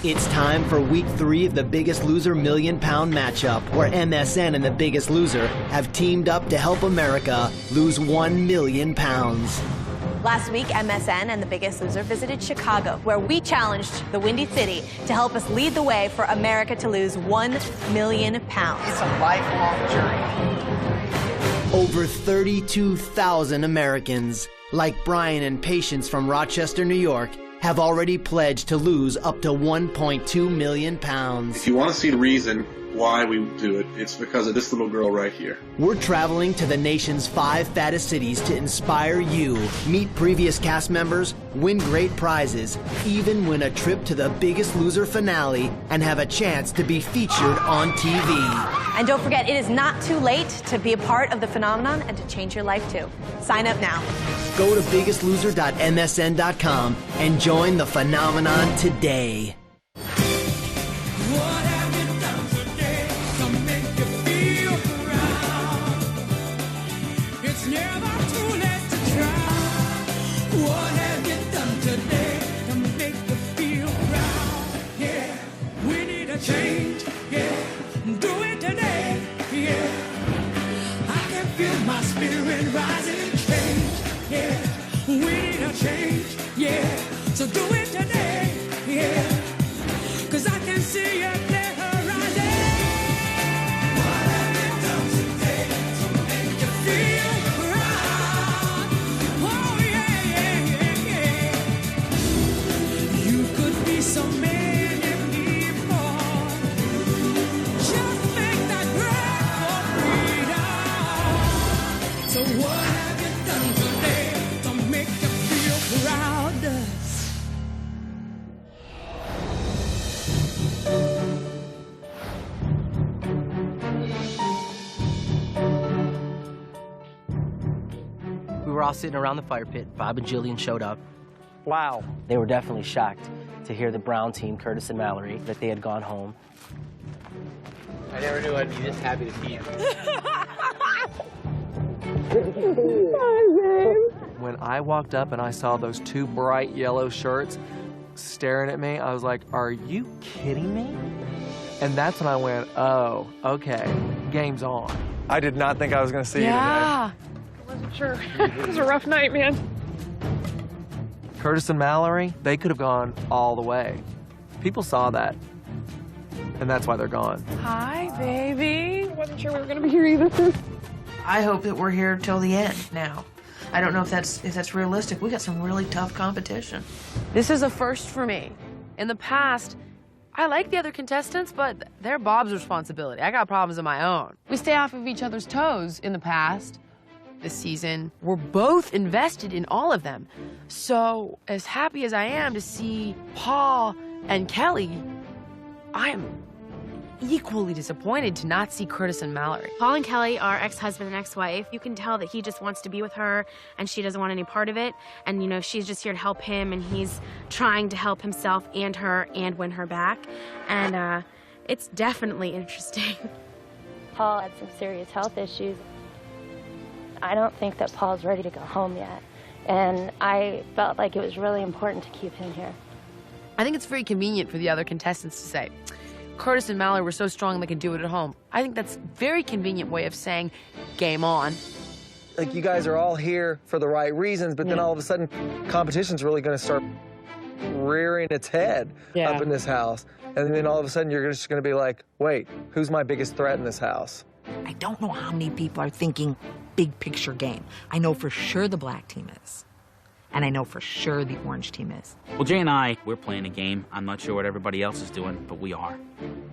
It's time for week 3 of the Biggest Loser £1 Million matchup, where MSN and the Biggest Loser have teamed up to help America lose £1 million. Last week, MSN and the Biggest Loser visited Chicago, where we challenged the Windy City to help us lead the way for America to lose £1 million. It's a lifelong journey. Over 32,000 Americans, like Brian and Patience from Rochester, New York, have already pledged to lose up to £1.2 million. If you want to see the reason why we do it, it's because of this little girl right here. We're traveling to the nation's 5 fattest cities to inspire you, meet previous cast members, win great prizes, even win a trip to the Biggest Loser finale, and have a chance to be featured on TV. And don't forget, it is not too late to be a part of the phenomenon and to change your life too. Sign up now. Go to biggestloser.msn.com and join the phenomenon today. Change, yeah, do it today, yeah. I can feel my spirit rising and change, yeah. We need a change, yeah. So do it today, yeah. 'Cause I can see it there rising. What have you done today to make you feel proud? Oh yeah, yeah, yeah, yeah. You could be so many. So what have you done today to make you feel proud? We were all sitting around the fire pit. Bob and Jillian showed up. Wow. They were definitely shocked to hear the Brown team, Curtis and Mallory, that they had gone home. I never knew I'd be this happy to see you. When I walked up and I saw those 2 bright yellow shirts staring at me, I was like, are you kidding me? And that's when I went, oh, okay, game's on. I did not think I was going to see you today. I wasn't sure. It was a rough night, man. Curtis and Mallory, they could have gone all the way. People saw that, and that's why they're gone. Hi, baby. Wasn't sure we were going to be here either. I hope that we're here till the end now. I don't know if that's realistic. We got some really tough competition. This is a first for me. In the past, I like the other contestants, but they're Bob's responsibility. I got problems of my own. We stay off of each other's toes in the past. This season, we're both invested in all of them. So, as happy as I am to see Paul and Kelly, I am equally disappointed to not see Curtis and Mallory. Paul and Kelly are ex-husband and ex-wife. You can tell that he just wants to be with her and she doesn't want any part of it. And, you know, she's just here to help him and he's trying to help himself and her and win her back. And it's definitely interesting. Paul had some serious health issues. I don't think that Paul's ready to go home yet. And I felt like it was really important to keep him here. I think it's very convenient for the other contestants to say, Curtis and Mallory were so strong they could do it at home. I think that's a very convenient way of saying, game on. Like, you guys are all here for the right reasons, but then all of a sudden, competition's really going to start rearing its head up in this house. And then all of a sudden, you're just going to be like, wait, who's my biggest threat in this house? I don't know how many people are thinking big picture game. I know for sure the black team is. And I know for sure the orange team is. Well, Jay and I, we're playing a game. I'm not sure what everybody else is doing, but we are.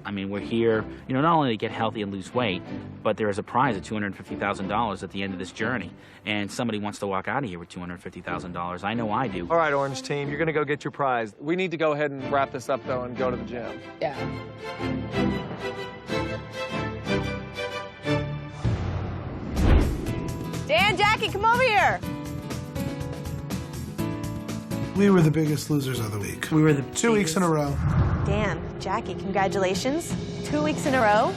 I mean, we're here, you know, not only to get healthy and lose weight, but there is a prize of $250,000 at the end of this journey. And somebody wants to walk out of here with $250,000. I know I do. All right, orange team, you're going to go get your prize. We need to go ahead and wrap this up, though, and go to the gym. Yeah. Dan, Jackie, come over here. We were the biggest losers of the week. We were the 2 weeks in a row. Dan, Jackie, congratulations. 2 weeks in a row,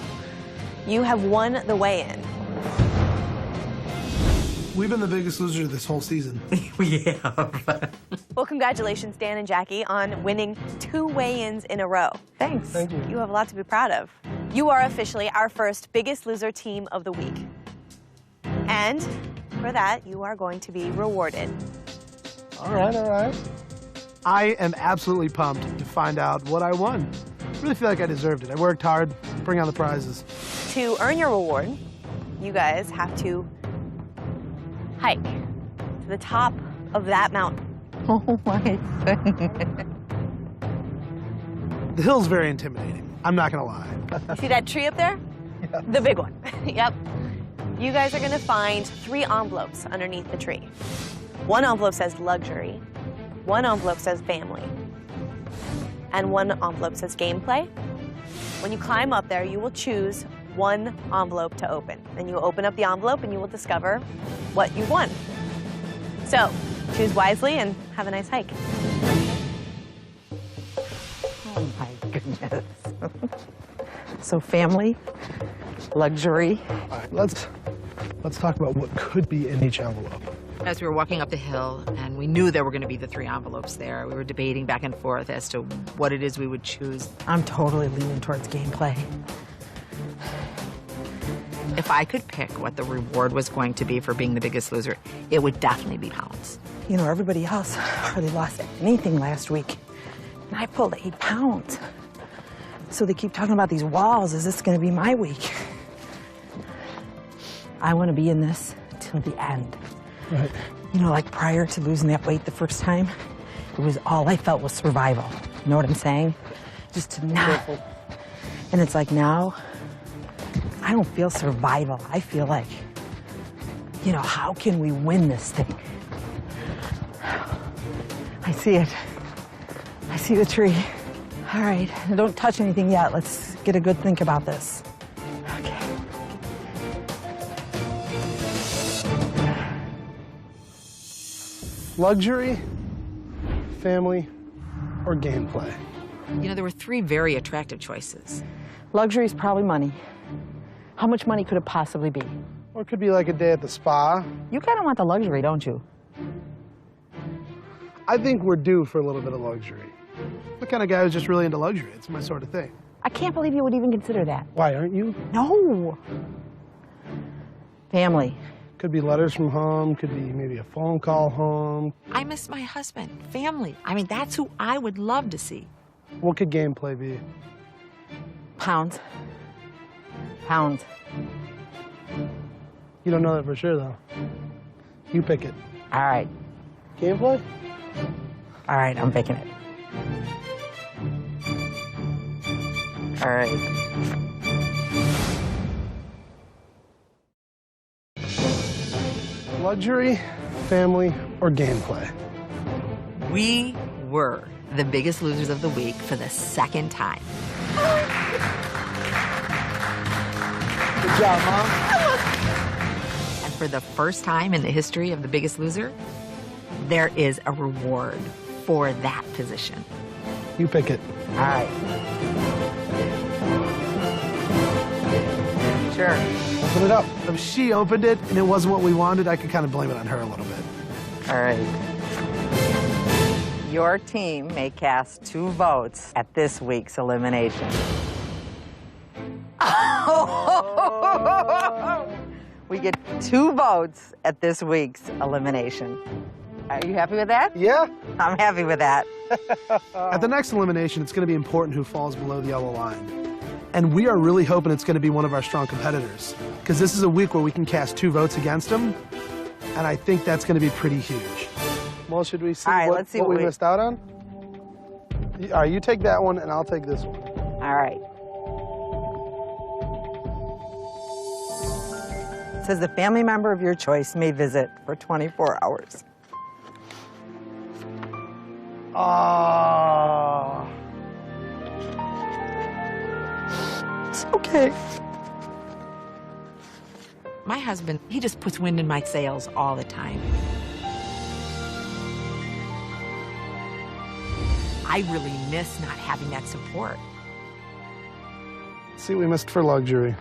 you have won the weigh-in. We've been the biggest loser this whole season. Well, congratulations, Dan and Jackie, on winning 2 weigh-ins in a row. Thanks. Thank you. You have a lot to be proud of. You are officially our first Biggest Loser team of the week. And for that, you are going to be rewarded. All right, all right. I am absolutely pumped to find out what I won. I really feel like I deserved it. I worked hard, bring on the prizes. To earn your reward, you guys have to hike to the top of that mountain. Oh my goodness. The hill's very intimidating. I'm not gonna lie. You see that tree up there? Yeah. The big one. Yep. You guys are gonna find 3 envelopes underneath the tree. 1 envelope says luxury, 1 envelope says family, and 1 envelope says gameplay. When you climb up there, you will choose 1 envelope to open. Then you open up the envelope and you will discover what you won. So, choose wisely and have a nice hike. Oh my goodness. So family, luxury. All right, let's talk about what could be in each envelope. As we were walking up the hill, and we knew there were going to be the 3 envelopes there, we were debating back and forth as to what it is we would choose. I'm totally leaning towards gameplay. If I could pick what the reward was going to be for being the biggest loser, it would definitely be pounds. You know, everybody else hardly lost anything last week. And I pulled 8 pounds. So they keep talking about these walls. Is this going to be my week? I want to be in this till the end. Right. You know, like prior to losing that weight the first time, it was all I felt was survival. You know what I'm saying? Just to not. And it's like now, I don't feel survival. I feel like, you know, how can we win this thing? I see it. I see the tree. All right, don't touch anything yet. Let's get a good think about this. Okay. Luxury, family, or gameplay? You know, there were 3 very attractive choices. Luxury is probably money. How much money could it possibly be? Or it could be like a day at the spa. You kind of want the luxury, don't you? I think we're due for a little bit of luxury. I'm the kind of guy who's just really into luxury. It's my sort of thing. I can't believe you would even consider that. Why, aren't you? No. Family. Could be letters from home, could be maybe a phone call home. I miss my husband, family. I mean, that's who I would love to see. What could gameplay be? Pounds. Pounds. You don't know that for sure, though. You pick it. All right. Gameplay? All right, I'm picking it. All right. Luxury, family, or gameplay? We were the biggest losers of the week for the 2nd time. Good job, Mom. And for the first time in the history of the Biggest Loser, there is a reward for that position. You pick it. All right. Sure. Open it up. If she opened it and it wasn't what we wanted, I could kind of blame it on her a little bit. All right. Your team may cast 2 votes at this week's elimination. We get 2 votes at this week's elimination. Are you happy with that? Yeah. I'm happy with that. At the next elimination, it's going to be important who falls below the yellow line. And we are really hoping it's going to be one of our strong competitors, because this is a week where we can cast 2 votes against them, and I think that's going to be pretty huge. Well, should we see, let's see what we missed out on? All right, you take that one, and I'll take this one. All right. It says the family member of your choice may visit for 24 hours. Oh. It's okay. My husband, he just puts wind in my sails all the time. I really miss not having that support. Let's see what we missed for luxury.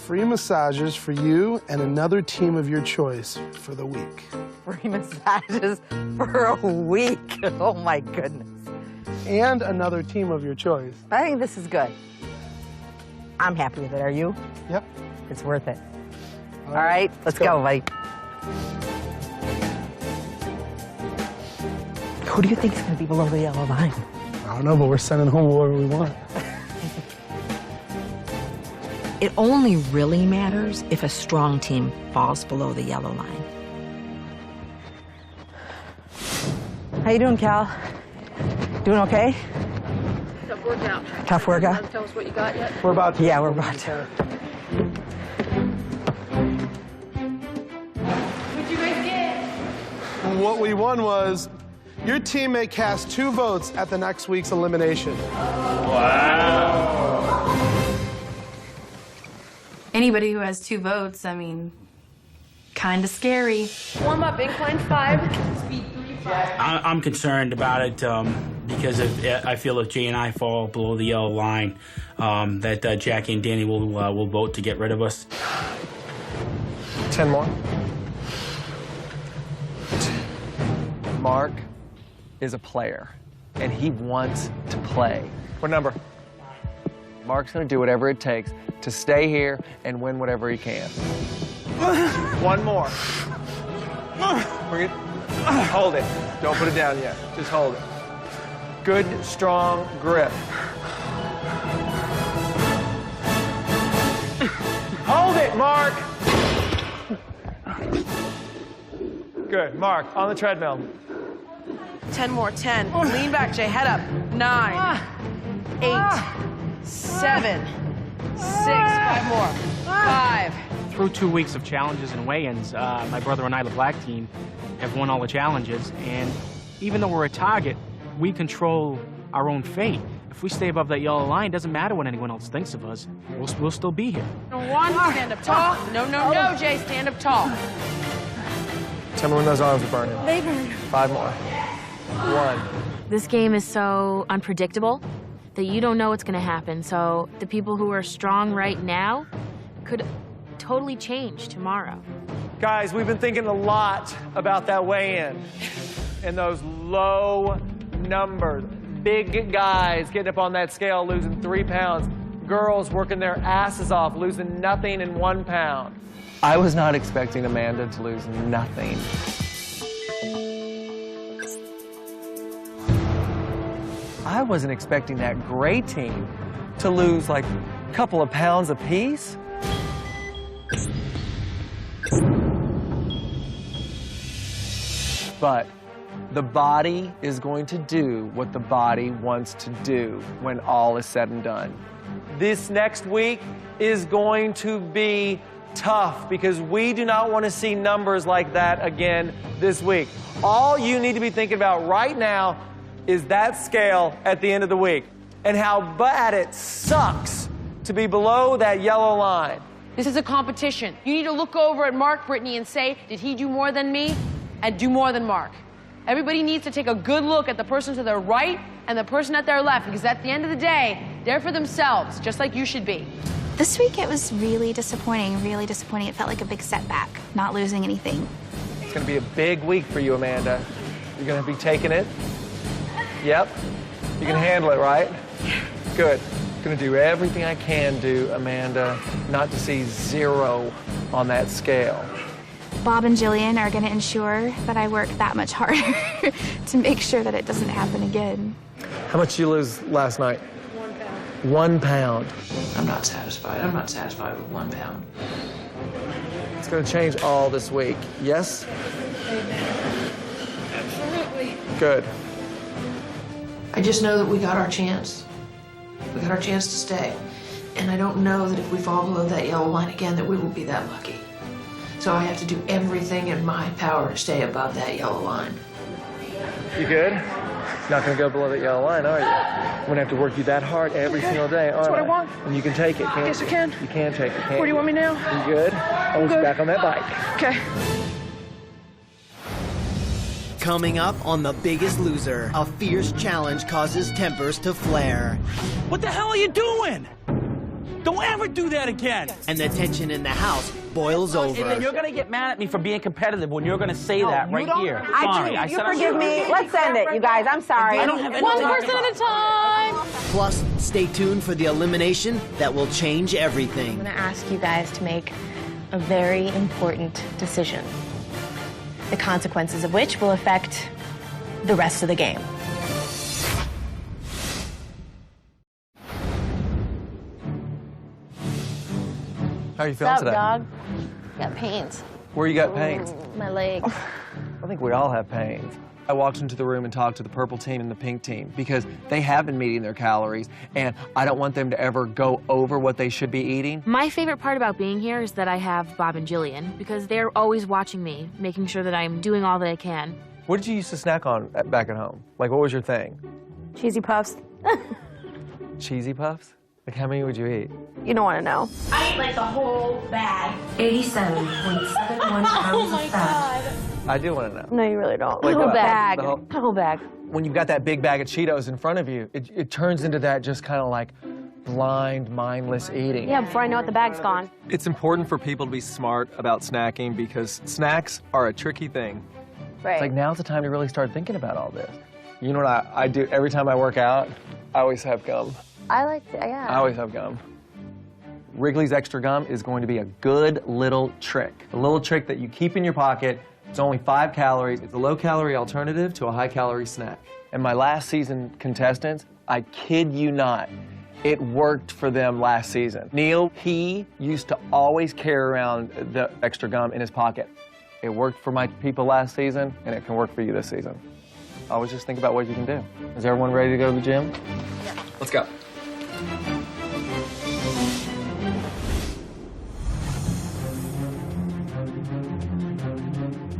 free massages for you and another team of your choice for the week. Free massages for a week. Oh my goodness. And another team of your choice. I think this is good. I'm happy with it. Are you? Yep. It's worth it. All right, let's go, buddy. Who do you think is going to be below the yellow line? I don't know, but we're sending home whoever we want. It only really matters if a strong team falls below the yellow line. How you doing, Cal? Doing okay? Tough workout. Tough workout? You want to tell us what you got yet? We're about to. Yeah, we're about to. What'd you guys get? What we won was your team may cast 2 votes at the next week's elimination. Anybody who has 2 votes, I mean, kind of scary. Warm up, incline 5, speed 3, 5. I'm concerned about it because I feel if Jay and I fall below the yellow line, that Jackie and Danny will vote to get rid of us. 10 more. Mark is a player, and he wants to play. What number? Mark's gonna do whatever it takes to stay here and win whatever he can. 1 more. Hold it. Don't put it down yet. Just hold it. Good, strong grip. Hold it, Mark! Good. Mark, on the treadmill. 10 more, 10. Lean back, Jay, head up. 9, 8, 7, 6, 5 more. 5. Through 2 weeks of challenges and weigh-ins, my brother and I, the black team, have won all the challenges. And even though we're a target, we control our own fate. If we stay above that yellow line, it doesn't matter what anyone else thinks of us. We'll still be here. 1, stand up tall. No, Jay, stand up tall. Tell me when those arms are burning. They burn. 5 more. 1. This game is so unpredictable that you don't know what's going to happen. So the people who are strong right now could totally change tomorrow. Guys, we've been thinking a lot about that weigh-in and those low numbers. Big guys getting up on that scale, losing 3 pounds. Girls working their asses off, losing nothing in 1 pound. I was not expecting Amanda to lose nothing. I wasn't expecting that gray team to lose like a couple of pounds apiece. But the body is going to do what the body wants to do when all is said and done. This next week is going to be tough because we do not want to see numbers like that again this week. All you need to be thinking about right now is that scale at the end of the week and how bad it sucks to be below that yellow line. This is a competition. You need to look over at Mark, Brittany, and say, did he do more than me? And do more than Mark. Everybody needs to take a good look at the person to their right and the person at their left, because at the end of the day, they're for themselves, just like you should be. This week it was really disappointing, really disappointing. It felt like a big setback, not losing anything. It's gonna be a big week for you, Amanda. You're gonna be taking it. Yep. You can handle it, right? Good. I'm gonna do everything I can do, Amanda, not to see 0 on that scale. Bob and Jillian are gonna ensure that I work that much harder to make sure that it doesn't happen again. How much did you lose last night? 1 pound. I'm not satisfied. I'm not satisfied with 1 pound. It's gonna change all this week. Yes? Amen. Absolutely. Good. I just know that we got our chance. We got our chance to stay. And I don't know that if we fall below that yellow line again that we will be that lucky. So I have to do everything in my power to stay above that yellow line. You good? Not gonna go below that yellow line, are you? I'm gonna have to work you that hard every single day, aren't I? That's what I want. And you can take it, can't Yes, you? I can. You can take it, can't you? Where do you want me now? You good? Almost good. back on that bike. Okay. Coming up on The Biggest Loser, a fierce challenge causes tempers to flare. What the hell are you doing? Don't ever do that again. And the tension in the house boils over. And then you're gonna get mad at me for being competitive when you're gonna say that right here. Sorry, I You said forgive me. Let's end it, you guys. I'm sorry. I don't have One person at a time. Plus, stay tuned for the elimination that will change everything. I'm going to ask you guys to make a very important decision, the consequences of which will affect the rest of the game. How are you feeling What's up, today? dog? Got pains. Where you got pains? My legs. I think we all have pains. I walked into the room and talked to the purple team and the pink team because they have been meeting their calories, and I don't want them to ever go over what they should be eating. My favorite part about being here is that I have Bob and Jillian because they're always watching me, making sure that I'm doing all that I can. What did you used to snack on back at home? Like, what was your thing? Cheesy Puffs. Cheesy Puffs? Like, how many would you eat? You don't want to know. I ate like the whole bag. 87.71 pounds of fat. I do want to know. No, you really don't. Like the whole what? bag. The The whole bag. When you've got that big bag of Cheetos in front of you, it turns into that just kind of like blind, mindless eating. Yeah, before I know it, the bag's gone. It's important for people to be smart about snacking because snacks are a tricky thing. Right. It's like now's the time to really start thinking about all this. You know what I do every time I work out? I always have gum. I like to, yeah. I always have gum. Wrigley's Extra Gum is going to be a good little trick. A little trick that you keep in your pocket. It's only 5 calories. It's a low-calorie alternative to a high-calorie snack. And my last season contestants, I kid you not, it worked for them last season. Neil, he used to always carry around the Extra Gum in his pocket. It worked for my people last season, and it can work for you this season. Always just think about what you can do. Is everyone ready to go to the gym? Yeah. Let's go.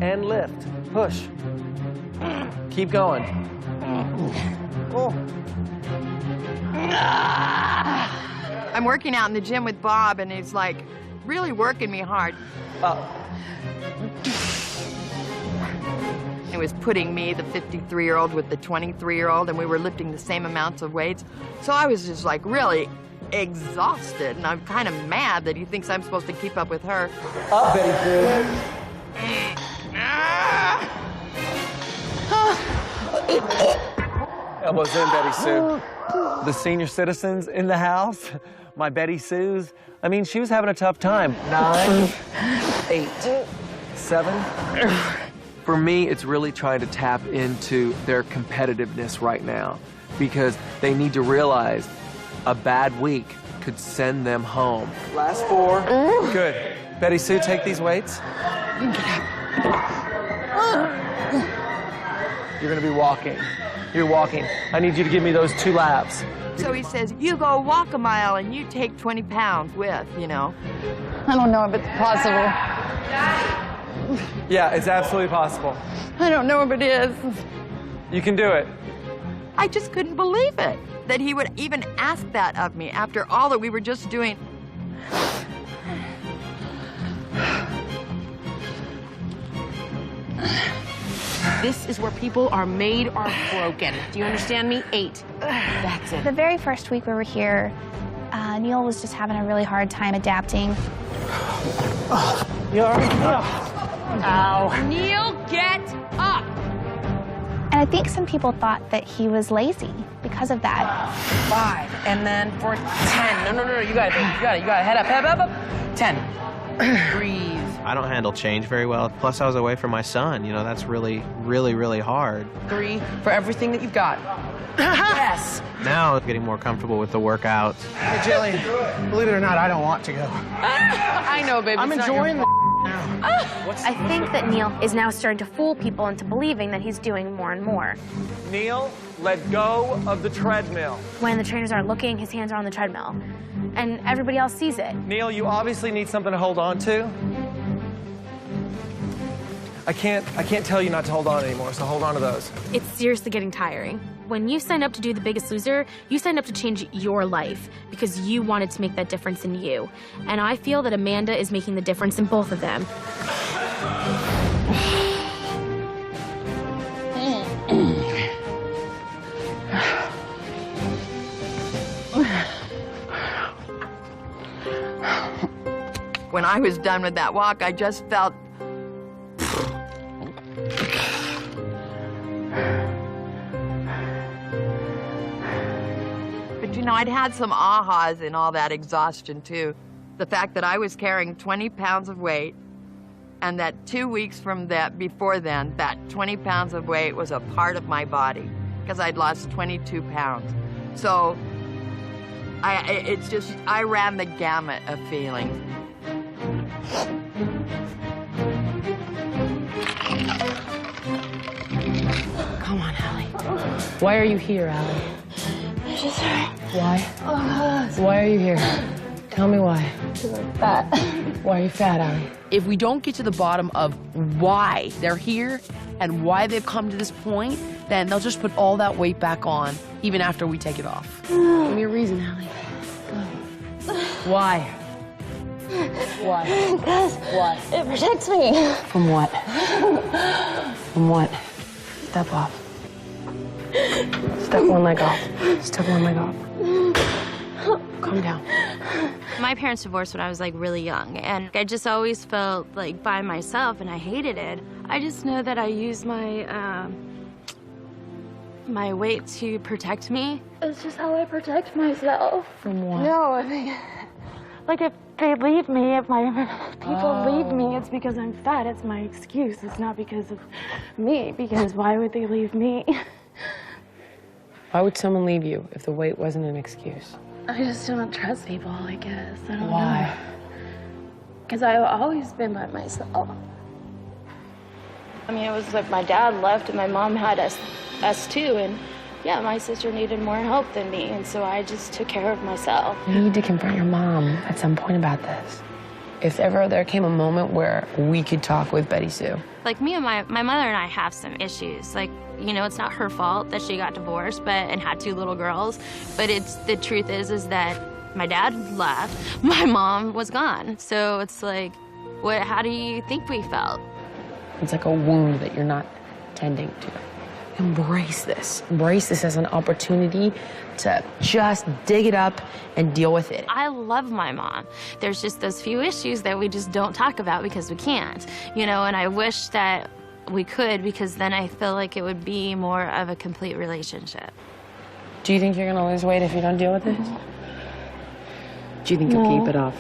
And lift. Push. Keep going. Oh. I'm working out in the gym with Bob, and he's like really working me hard. He was putting me, the 53-year-old, with the 23-year-old, and we were lifting the same amounts of weights. So I was just like really exhausted, and I'm kind of mad that he thinks I'm supposed to keep up with her. Up, Betty Sue. Elbows in, Betty Sue. The senior citizens in the house, my Betty Sue's. I mean, she was having a tough time. 9, 8, 7. For me, it's really trying to tap into their competitiveness right now because they need to realize a bad week could send them home. Last 4. Good. Betty Sue, take these weights. You're gonna be walking. You're walking. I need you to give me those 2 laps. So he says, you go walk a mile and you take 20 pounds with, you know. I don't know if it's possible. Yeah, it's absolutely possible. I don't know if it is. You can do it. I just couldn't believe it, that he would even ask that of me after all that we were just doing. This is where people are made or broken. Do you understand me? 8. That's it. The very first week we were here, Neil was just having a really hard time adapting. You're Ow. Neil, get up! And I think some people thought that he was lazy because of that. 5, and then for 10. No, you got it, baby. You got it. Head up, head up. 10. Breathe. I don't handle change very well. Plus, I was away from my son. You know, that's really, really, really hard. 3 for everything that you've got. Yes. Now, I'm getting more comfortable with the workouts. Hey, Jillian, believe it or not, I don't want to go. I know, baby. I'm enjoying the now. I think that Neil is now starting to fool people into believing that he's doing more and more. Neil, let go of the treadmill. When the trainers aren't looking, his hands are on the treadmill. And everybody else sees it. Neil, you obviously need something to hold on to. I can't tell you not to hold on anymore, so hold on to those. It's seriously getting tiring. When you signed up to do The Biggest Loser, you signed up to change your life because you wanted to make that difference in you. And I feel that Amanda is making the difference in both of them. when I was done with that walk, I just felt but you know, I'd had some ahas in all that exhaustion too. The fact that I was carrying 20 pounds of weight and that 2 weeks from that, before then, that 20 pounds of weight was a part of my body because I'd lost 22 pounds. So it's just, I ran the gamut of feelings. Come on, Allie. Why are you here, Allie? I just hurt. Why? Oh, Why are you here? Tell me why. because I'm fat. Why are you fat, Allie? If we don't get to the bottom of why they're here and why they've come to this point, then they'll just put all that weight back on, even after we take it off. Give me a reason, Allie. Why? Why? Because Why? it protects me. From what? From what? Step off. Step one leg off. Step one leg off. Calm down. My parents divorced when I was like really young, and I just always felt like by myself, and I hated it. I just know that I use my my weight to protect me. It's just how I protect myself. From what? No, I mean, like if they leave me, if my people leave me, it's because I'm fat. It's my excuse. It's not because of me, because why would they leave me? Why would someone leave you if the weight wasn't an excuse? I just don't trust people, I guess. I don't Why? know. Because I've always been by myself. I mean, it was like my dad left and my mom had us too, and yeah, my sister needed more help than me, and so I just took care of myself. You need to confront your mom at some point about this. If ever there came a moment where we could talk with Betty Sue. Like me and my mother and I have some issues. Like, you know, it's not her fault that she got divorced and had 2 little girls, but the truth is that my dad left, my mom was gone. So it's like, how do you think we felt? It's like a wound that you're not tending to. Embrace this. Embrace this as an opportunity to just dig it up and deal with it. I love my mom. There's just those few issues that we just don't talk about because we can't, you know, and I wish that we could, because then I feel like it would be more of a complete relationship. Do you think you're gonna lose weight if you don't deal with this? Do you think you'll keep it off?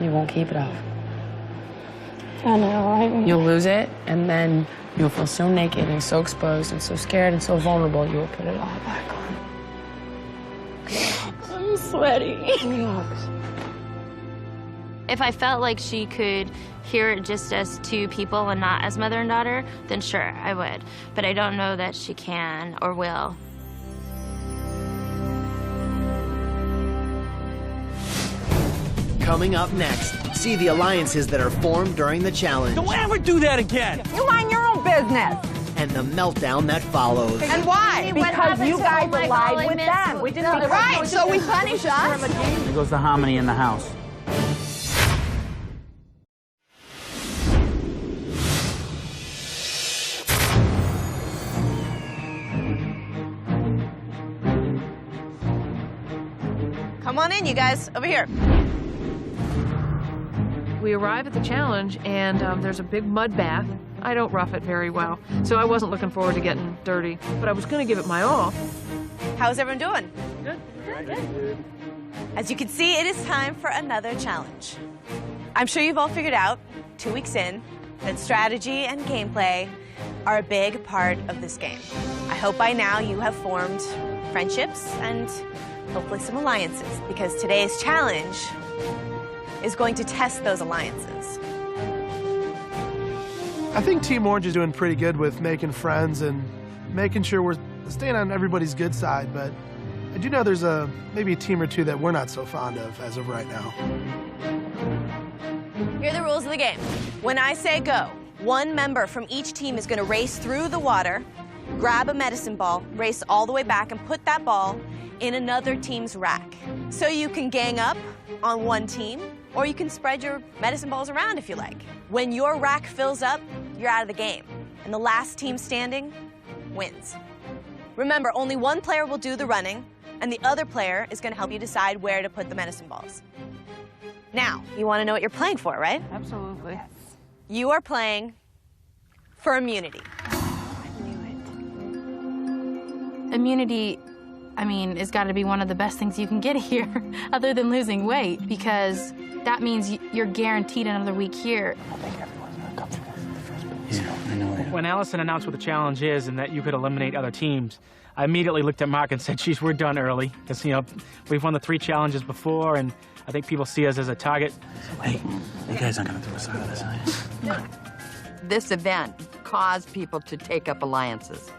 You won't keep it off. I know, You'll lose it, and then you'll feel so naked and so exposed and so scared and so vulnerable, you will put it all back on. I'm sweaty. If I felt like she could hear it just as 2 people and not as mother and daughter, then sure, I would. But I don't know that she can or will. Coming up next, see the alliances that are formed during the challenge. Don't ever do that again! You mind your own business. And the meltdown that follows. And why? Because you guys allied with them. We didn't right, so we punish us. There goes the harmony in the house. Come on in, you guys. Over here. We arrive at the challenge, and there's a big mud bath. I don't rough it very well, so I wasn't looking forward to getting dirty, but I was going to give it my all. How's everyone doing? Good. Good. As you can see, it is time for another challenge. I'm sure you've all figured out, 2 weeks in, that strategy and gameplay are a big part of this game. I hope by now you have formed friendships and hopefully some alliances, because today's challenge is going to test those alliances. I think Team Orange is doing pretty good with making friends and making sure we're staying on everybody's good side, but I do know there's maybe a team or 2 that we're not so fond of as of right now. Here are the rules of the game. When I say go, 1 member from each team is going to race through the water, grab a medicine ball, race all the way back, and put that ball in another team's rack. So you can gang up on one team, or you can spread your medicine balls around if you like. When your rack fills up, you're out of the game, and the last team standing wins. Remember, only one player will do the running, and the other player is going to help you decide where to put the medicine balls. Now, you want to know what you're playing for, right? Absolutely. Yes. You are playing for immunity. Immunity, I mean, has got to be one of the best things you can get here, other than losing weight, because that means you're guaranteed another week here. When Allison announced what the challenge is and that you could eliminate other teams, I immediately looked at Mark and said, geez, we're done early. Because, you know, we've won the 3 challenges before, and I think people see us as a target. Hey, you guys aren't going to throw us out of this, are you? This event caused people to take up alliances.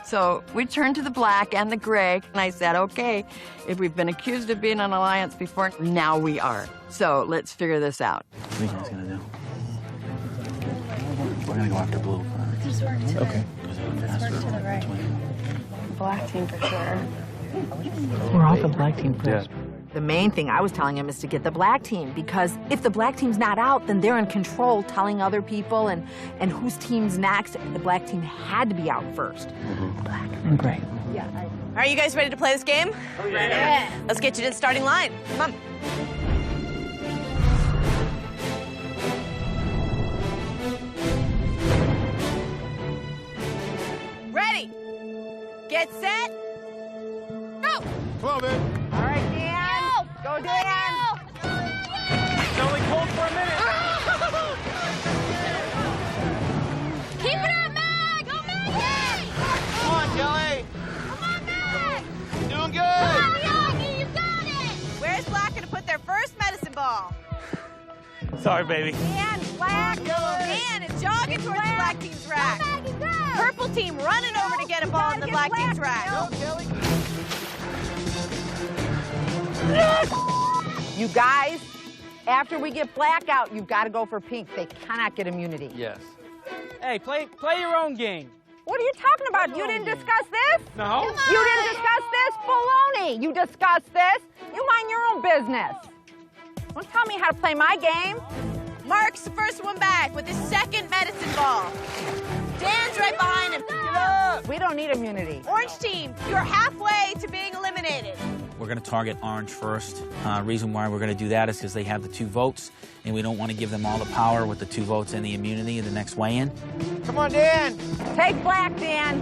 So we turned to the black and the gray, and I said, okay, if we've been accused of being an alliance before, now we are. So let's figure this out. What are you guys going to do? We're going to go after blue. Just work to okay. the right. Black team for sure. We're off the black team first. Yeah. The main thing I was telling him is to get the black team, because if the black team's not out, then they're in control, telling other people and whose team's next. The black team had to be out first. Black and gray. Yeah. Are you guys ready to play this game? Oh, yeah. Let's get you to the starting line. Come on. Ready? Get set. Go! Come on, man. All right, Dan. Go, Dan. It's only cold for a minute. Keep it up, Mag! Go, Maggie! Come on, Kelly. Come on, Mag! Doing good. Come on, Yogi, you got it! Where's Black going to put their first medicine ball? Sorry, baby. Dan, black. Dan is jogging towards the black team's rack. Go, Maggie, go! Purple team running over to get a ball in the black team's rack. Go, Kelly. You guys, after we get black out, you've got to go for pink. They cannot get immunity. Yes. Hey, play your own game. What are you talking about? You didn't discuss this? No. You didn't discuss this? Baloney. You discussed this? You mind your own business. Don't tell me how to play my game. Mark's the first one back with his second medicine ball. Dan's right behind him. We don't need immunity. Orange team, you're halfway to being eliminated. We're going to target orange first. Reason why we're going to do that is because they have the 2 votes, and we don't want to give them all the power with the 2 votes and the immunity in the next weigh-in. Come on, Dan. Take black, Dan.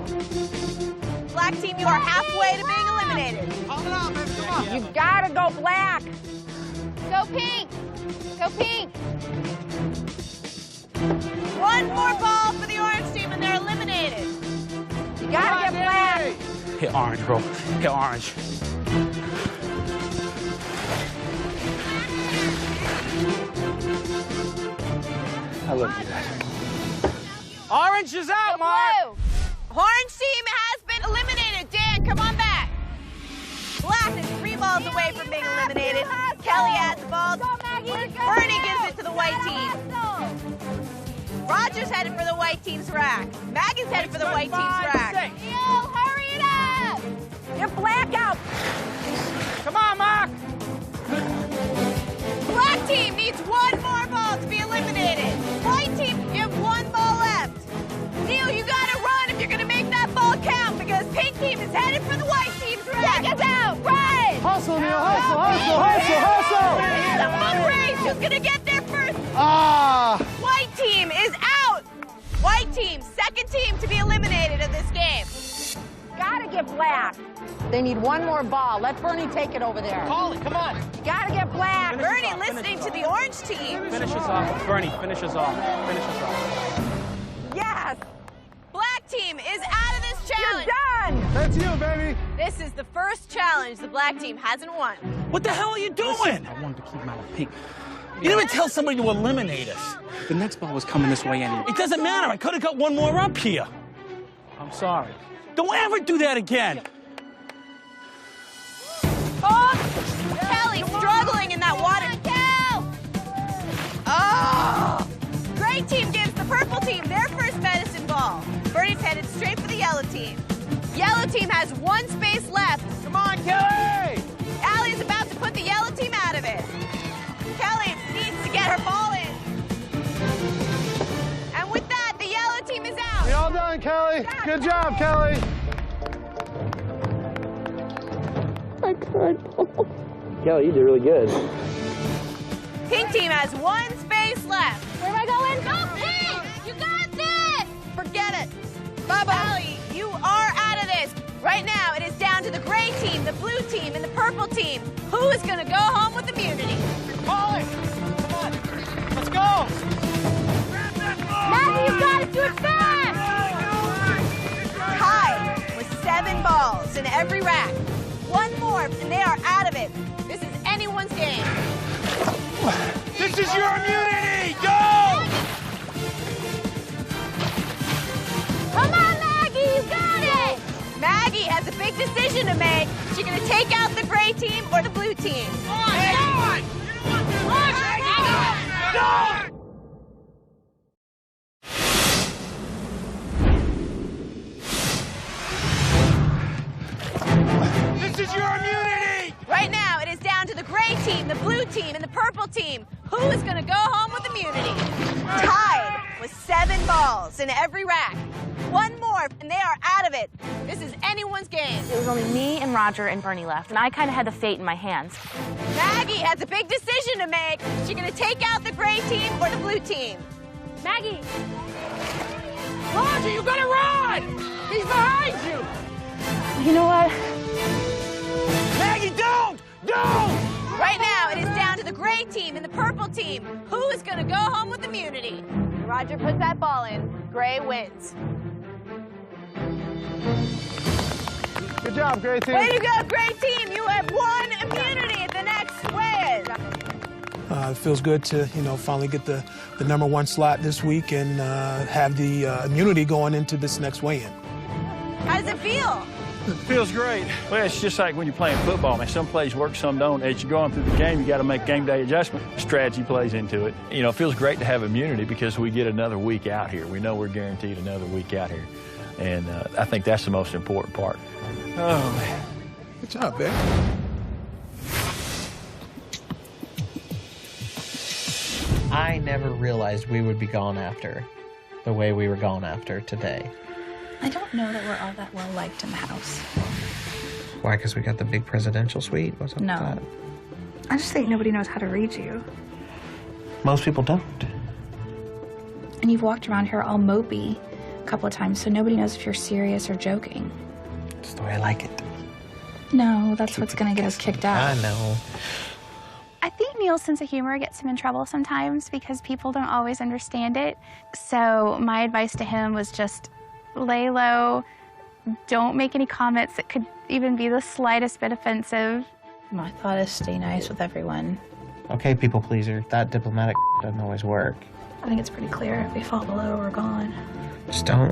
Black team, you are halfway to being eliminated. Hold it out, man. Come on. You've got to go black. Go pink! Go pink! One more ball for the orange team, and they're eliminated. You got to get black. Hit orange, bro. Hit orange. I love you guys. Orange is out, Mark. Orange team has been eliminated. Dan, come on back. Black is 3 balls away from being eliminated. Kelly has the balls. Bernie gives it to the white team. Roger's headed for the white team's rack. Maggie's headed for the white team's rack. Yo, hurry it up! Get black out. Come on, Mark. Black team needs 1 more ball to be eliminated. White team, you have 1 ball left. Neil, you gotta run if you're gonna make that ball count, because pink team is headed for the white team's rack. Take us out! Run! Hustle, Neil, hustle. It's a foot race. Who's gonna get there first? White team is out. White team, second team to be eliminated in this game. Got to get black. They need 1 more ball. Let Bernie take it over there. Call it. Come on. You got to get black. Bernie listening to the orange team. Finish us off. Bernie, finish us off. Finish us off. Yes. Black team is out of this challenge. You're done. That's you, baby. This is the first challenge the black team hasn't won. What the hell are you doing? I wanted to keep him out of pink. You didn't even tell somebody to eliminate us. The next ball was coming this way anyway. It doesn't matter. I could have got 1 more up here. I'm sorry. Don't ever do that again. Oh, Kelly struggling in that water. Oh! Gray team gives the purple team their first medicine ball. Bernie's headed straight for the yellow team. Yellow team has 1 space left. Come on, Kelly! Allie is about to put the yellow team out of it. Kelly needs to get her ball in. And with that, the yellow team is out. You're all done, Kelly. Good job, Kelly. Kelly, you did really good. Pink team has 1 space left. Where am I going? Go pink! You got this! Forget it. Bye-bye. Allie, you are out of this. Right now, it is down to the gray team, the blue team, and the purple team. Who is going to go home with immunity? Polly, come on. Let's go. Maggie, you got it! Do it fast! Tied with 7 balls in every rack. 1 more, and they are out of it. This is anyone's game. This is your immunity. Go! Come on, Maggie, you got it! Maggie has a big decision to make. Is she going to take out the gray team or the blue team? This is your immunity! Right now, it is down to the gray team, the blue team, and the purple team. Who is going to go home with immunity? Tied with 7 balls in every rack. 1 more, and they are out of it. This is anyone's game. It was only me and Roger and Bernie left, and I kind of had the fate in my hands. Maggie has a big decision to make. Is she going to take out the gray team or the blue team? Maggie! Roger, you gotta run! He's behind you! You know what? Maggie, don't! Don't! Right now, it is down to the gray team and the purple team. Who is going to go home with immunity? Roger puts that ball in. Gray wins. Good job, gray team. Way to go, gray team. You have 1 immunity at the next weigh-in. It feels good to, finally get the number 1 slot this week and have the immunity going into this next weigh-in. How does it feel? It feels great. Well, it's just like when you're playing football, man. Some plays work, some don't. As you're going through the game, you got to make game day adjustment. Strategy plays into it. It feels great to have immunity because we get another week out here. We know we're guaranteed another week out here. And I think that's the most important part. Oh, man. Good job, Beck. I never realized we would be gone after the way we were gone after today. I don't know that we're all that well liked in the house. Why? Because we got the big presidential suite? What's up with No. that? I just think nobody knows how to read you. Most people don't. And you've walked around here all mopey a couple of times, so nobody knows if you're serious or joking. That's the way I like it. No, that's what's gonna get us kicked out. I know. I think Neil's sense of humor gets him in trouble sometimes because people don't always understand it. So my advice to him was just lay low, don't make any comments that could even be the slightest bit offensive. My thought is stay nice with everyone. Okay, people pleaser. That diplomatic doesn't always work. I think it's pretty clear. If we fall below, we're gone. Just don't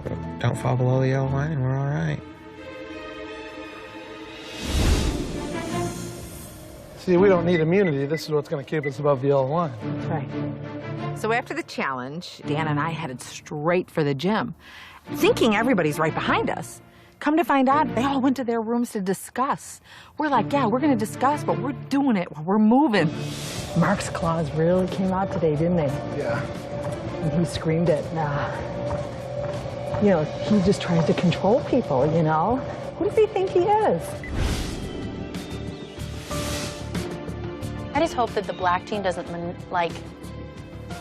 fall below the yellow line and we're all right. See, we don't need immunity. This is what's going to keep us above the yellow line. That's right. So after the challenge, Dan and I headed straight for the gym, thinking everybody's right behind us. Come to find out, they all went to their rooms to discuss. We're like, yeah, we're going to discuss, but we're doing it while we're moving. Mark's claws really came out today, didn't they? Yeah. And he screamed it. He just tries to control people, Who does he think he is? I just hope that the black team doesn't,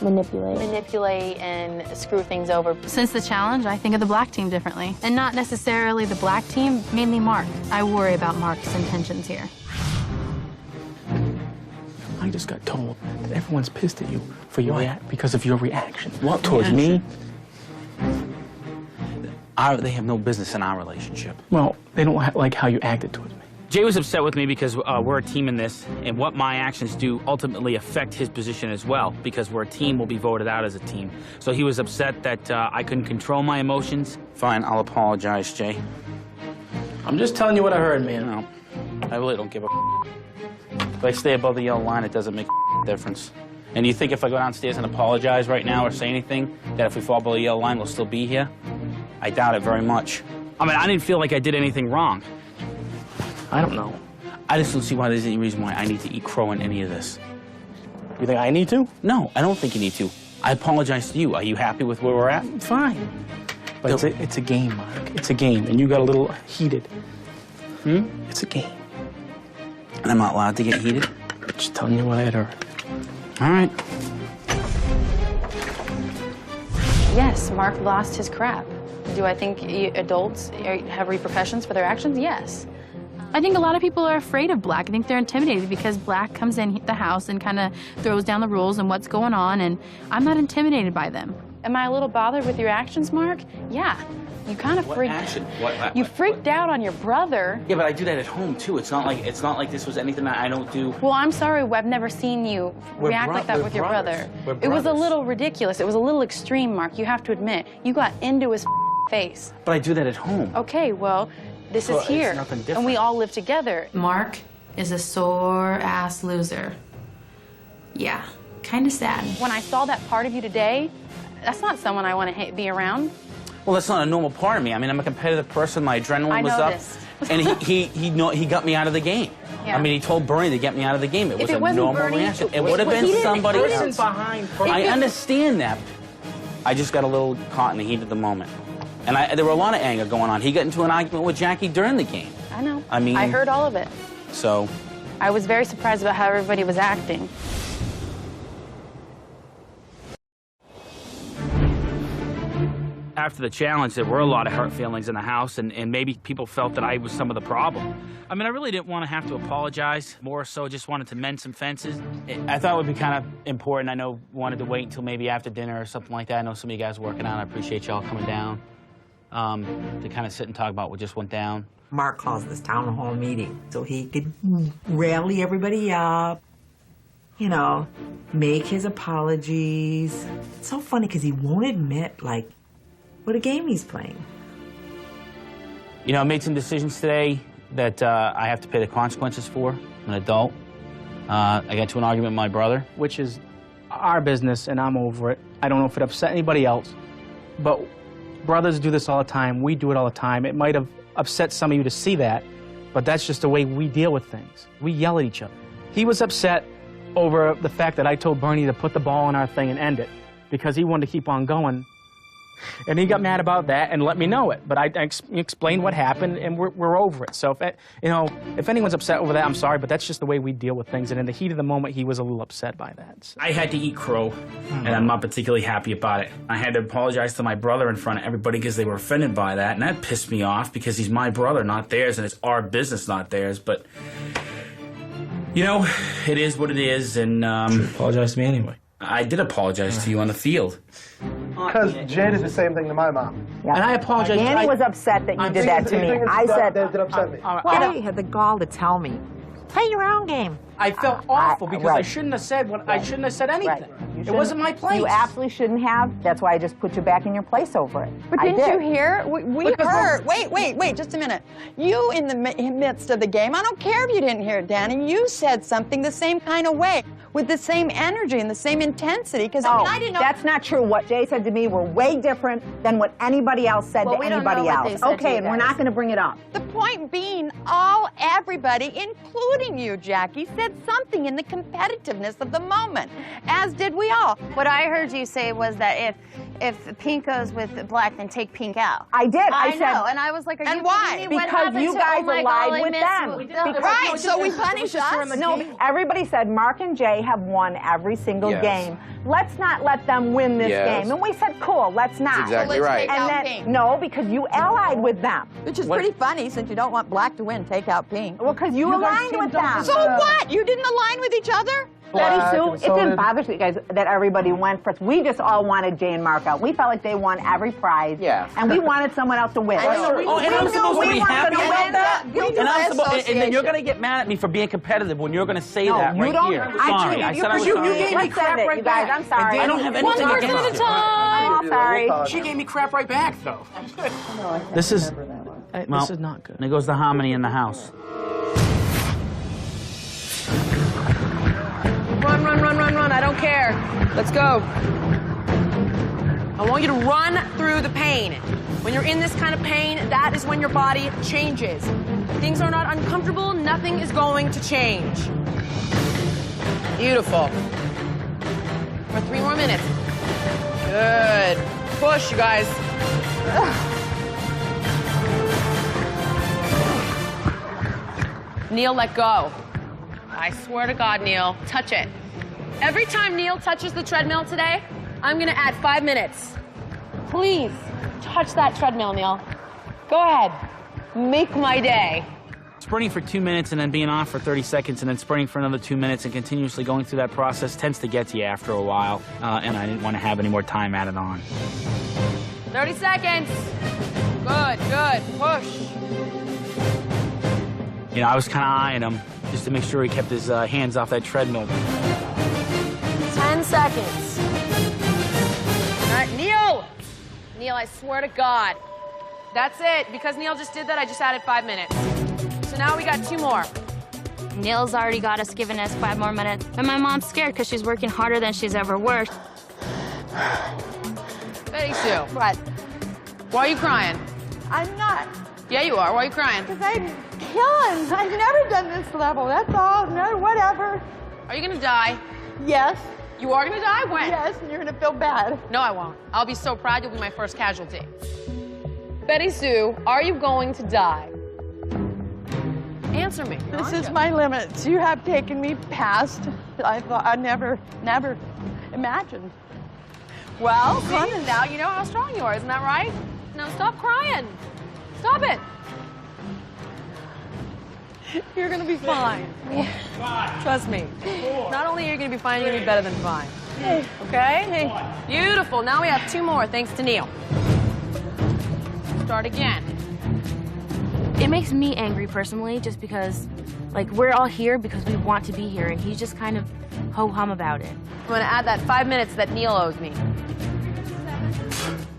manipulate and screw things over. Since the challenge, I think of the black team differently. And not necessarily the black team, mainly Mark. I worry about Mark's intentions here. I just got told that everyone's pissed at you for because of your reaction. What, towards me? They have no business in our relationship. Well, they don't like how you acted towards me. Jay was upset with me because we're a team in this, and what my actions do ultimately affect his position as well, because we're a team, we'll be voted out as a team. So he was upset that I couldn't control my emotions. Fine, I'll apologize, Jay. I'm just telling you what I heard, man. No, I really don't give a If I stay above the yellow line, it doesn't make a difference. And you think if I go downstairs and apologize right now or say anything, that if we fall below the yellow line, we'll still be here? I doubt it very much. I mean, I didn't feel like I did anything wrong. I don't know. I just don't see why there's any reason why I need to eat crow in any of this. You think I need to? No, I don't think you need to. I apologize to you. Are you happy with where we're at? Fine. But it's a game, Mark. It's a game, and you got a little heated. It's a game. And I'm not allowed to get heated? Just telling you what I had heard. All right. Yes, Mark lost his crap. Do I think adults have repercussions for their actions? Yes. I think a lot of people are afraid of Black. I think they're intimidated because Black comes in the house and kind of throws down the rules and what's going on, and I'm not intimidated by them. Am I a little bothered with your actions, Mark? Yeah. You kind of freaked. You freaked out on your brother. Yeah, but I do that at home too. It's not like this was anything that I don't do. Well, I'm sorry, I've never seen you react like that with your brother. It was a little ridiculous. It was a little extreme, Mark. You have to admit. You got into his face. But I do that at home. Okay, well, this is here, it's nothing different. and we all live together. Mark is a sore-ass loser. Yeah, kind of sad. When I saw that part of you today, that's not someone I want to be around. Well, that's not a normal part of me. I mean, I'm a competitive person. My adrenaline was up, and he got me out of the game. Yeah. I mean, he told Bernie to get me out of the game. It was a wasn't normal Bernie, reaction. It would have been somebody else. Behind Bernie. I understand that. I just got a little caught in the heat of the moment, and there were a lot of anger going on. He got into an argument with Jackie during the game. I know. I mean, I heard all of it. So. I was very surprised about how everybody was acting. After the challenge, there were a lot of hurt feelings in the house, and maybe people felt that I was some of the problem. I mean, I really didn't want to have to apologize. More so, just wanted to mend some fences. I thought it would be kind of important. I know wanted to wait until maybe after dinner or something like that. I know some of you guys are working on it. I appreciate y'all coming down to kind of sit and talk about what just went down. Mark calls this town hall meeting so he could rally everybody up, you know, make his apologies. It's so funny because he won't admit, like, what a game he's playing. You know, I made some decisions today that I have to pay the consequences for. I'm an adult. I got into an argument with my brother. Which is our business, and I'm over it. I don't know if it upset anybody else, but brothers do this all the time. We do it all the time. It might have upset some of you to see that, but that's just the way we deal with things. We yell at each other. He was upset over the fact that I told Bernie to put the ball in our thing and end it because he wanted to keep on going. And he got mad about that and let me know it. But I explained what happened, and we're over it. So, if anyone's upset over that, I'm sorry, but that's just the way we deal with things. And in the heat of the moment, he was a little upset by that. So. I had to eat crow, and I'm not particularly happy about it. I had to apologize to my brother in front of everybody because they were offended by that, and that pissed me off because he's my brother, not theirs, and it's our business, not theirs. But, you know, it is what it is, and... You should apologize to me anyway. I did apologize to you on the field. Because Jay did the same thing to my mom. Yeah. And I apologize. Danny was upset that you did that to me. I said, that upset me. Jay had the gall to tell me, play your own game. I felt awful because I shouldn't have said I shouldn't have said anything. It wasn't my place. You absolutely shouldn't have. That's why I just put you back in your place over it. But didn't you hear? We heard. Wait, just a minute. You in the midst of the game, I don't care if you didn't hear it, Danny, you said something the same kind of way, with the same energy and the same intensity, because I didn't know. That's not true. What Jay said to me were way different than what anybody else said to anybody else. Okay, and we're not going to bring it up. The point being, everybody, including you, Jackie, said something in the competitiveness of the moment, as did we all. What I heard you say was that if Pink goes with Black, then take Pink out. I did. I said, know, and I was like, are and you why? kidding me? What Because happened you to, guys oh my allied God, with them. Right, so we punished us. No, everybody said Mark and Jay have won every single game. Let's not let them win this game. And we said, cool, let's not. That's exactly right. And then, no, because you allied with them. Which is pretty funny, since you don't want Black to win, take out Pink. Well, because you aligned with them. So what? You didn't align with each other? Betty Sue, it didn't bother you guys that everybody went for us. We just all wanted Jay and Mark out. We felt like they won every prize. Yeah. And we wanted someone else to win. And I'm supposed to be happy about that? And then you're going to get mad at me for being competitive when you're going to say that right here. Sorry, I said I was sorry. You gave me crap right back. I'm sorry. I don't have anything against you. One person at a time. I'm sorry. She gave me crap right back, though. This is not good. And it goes the harmony in the house. Run, I don't care. Let's go. I want you to run through the pain. When you're in this kind of pain, that is when your body changes. If things are not uncomfortable, nothing is going to change. Beautiful. For 3 more minutes. Good. Push, you guys. Neil, let go. I swear to God, Neil, touch it. Every time Neil touches the treadmill today, I'm gonna add 5 minutes. Please, touch that treadmill, Neil. Go ahead. Make my day. Sprinting for 2 minutes and then being on for 30 seconds and then sprinting for another 2 minutes and continuously going through that process tends to get to you after a while, and I didn't want to have any more time added on. 30 seconds. Good, good. Push. You know, I was kind of eyeing him just to make sure he kept his hands off that treadmill. 10 seconds. All right, Neil! Neil, I swear to God. That's it. Because Neil just did that, I just added 5 minutes. So now we got 2 more. Neil's already got us, giving us 5 more minutes. And my mom's scared because she's working harder than she's ever worked. Betty Sue. What? Why are you crying? I'm not. Yeah, you are. Why are you crying? Because I'm killing. I've never done this level. That's all. No, whatever. Are you gonna die? Yes. You are gonna die? When? Yes, and you're gonna feel bad. No, I won't. I'll be so proud you'll be my first casualty. Betty Sue, are you going to die? Answer me. This is my limits. You have taken me past. I thought I never imagined. Well, see, now you know how strong you are, isn't that right? Now stop crying. Stop it. You're gonna be fine. Trust me. Not only are you gonna be fine, you're gonna be better than fine. Okay? Beautiful. Now we have 2 more, thanks to Neil. Start again. It makes me angry personally, just because, like, we're all here because we want to be here, and he's just kind of ho-hum about it. I'm gonna add that 5 minutes that Neil owes me.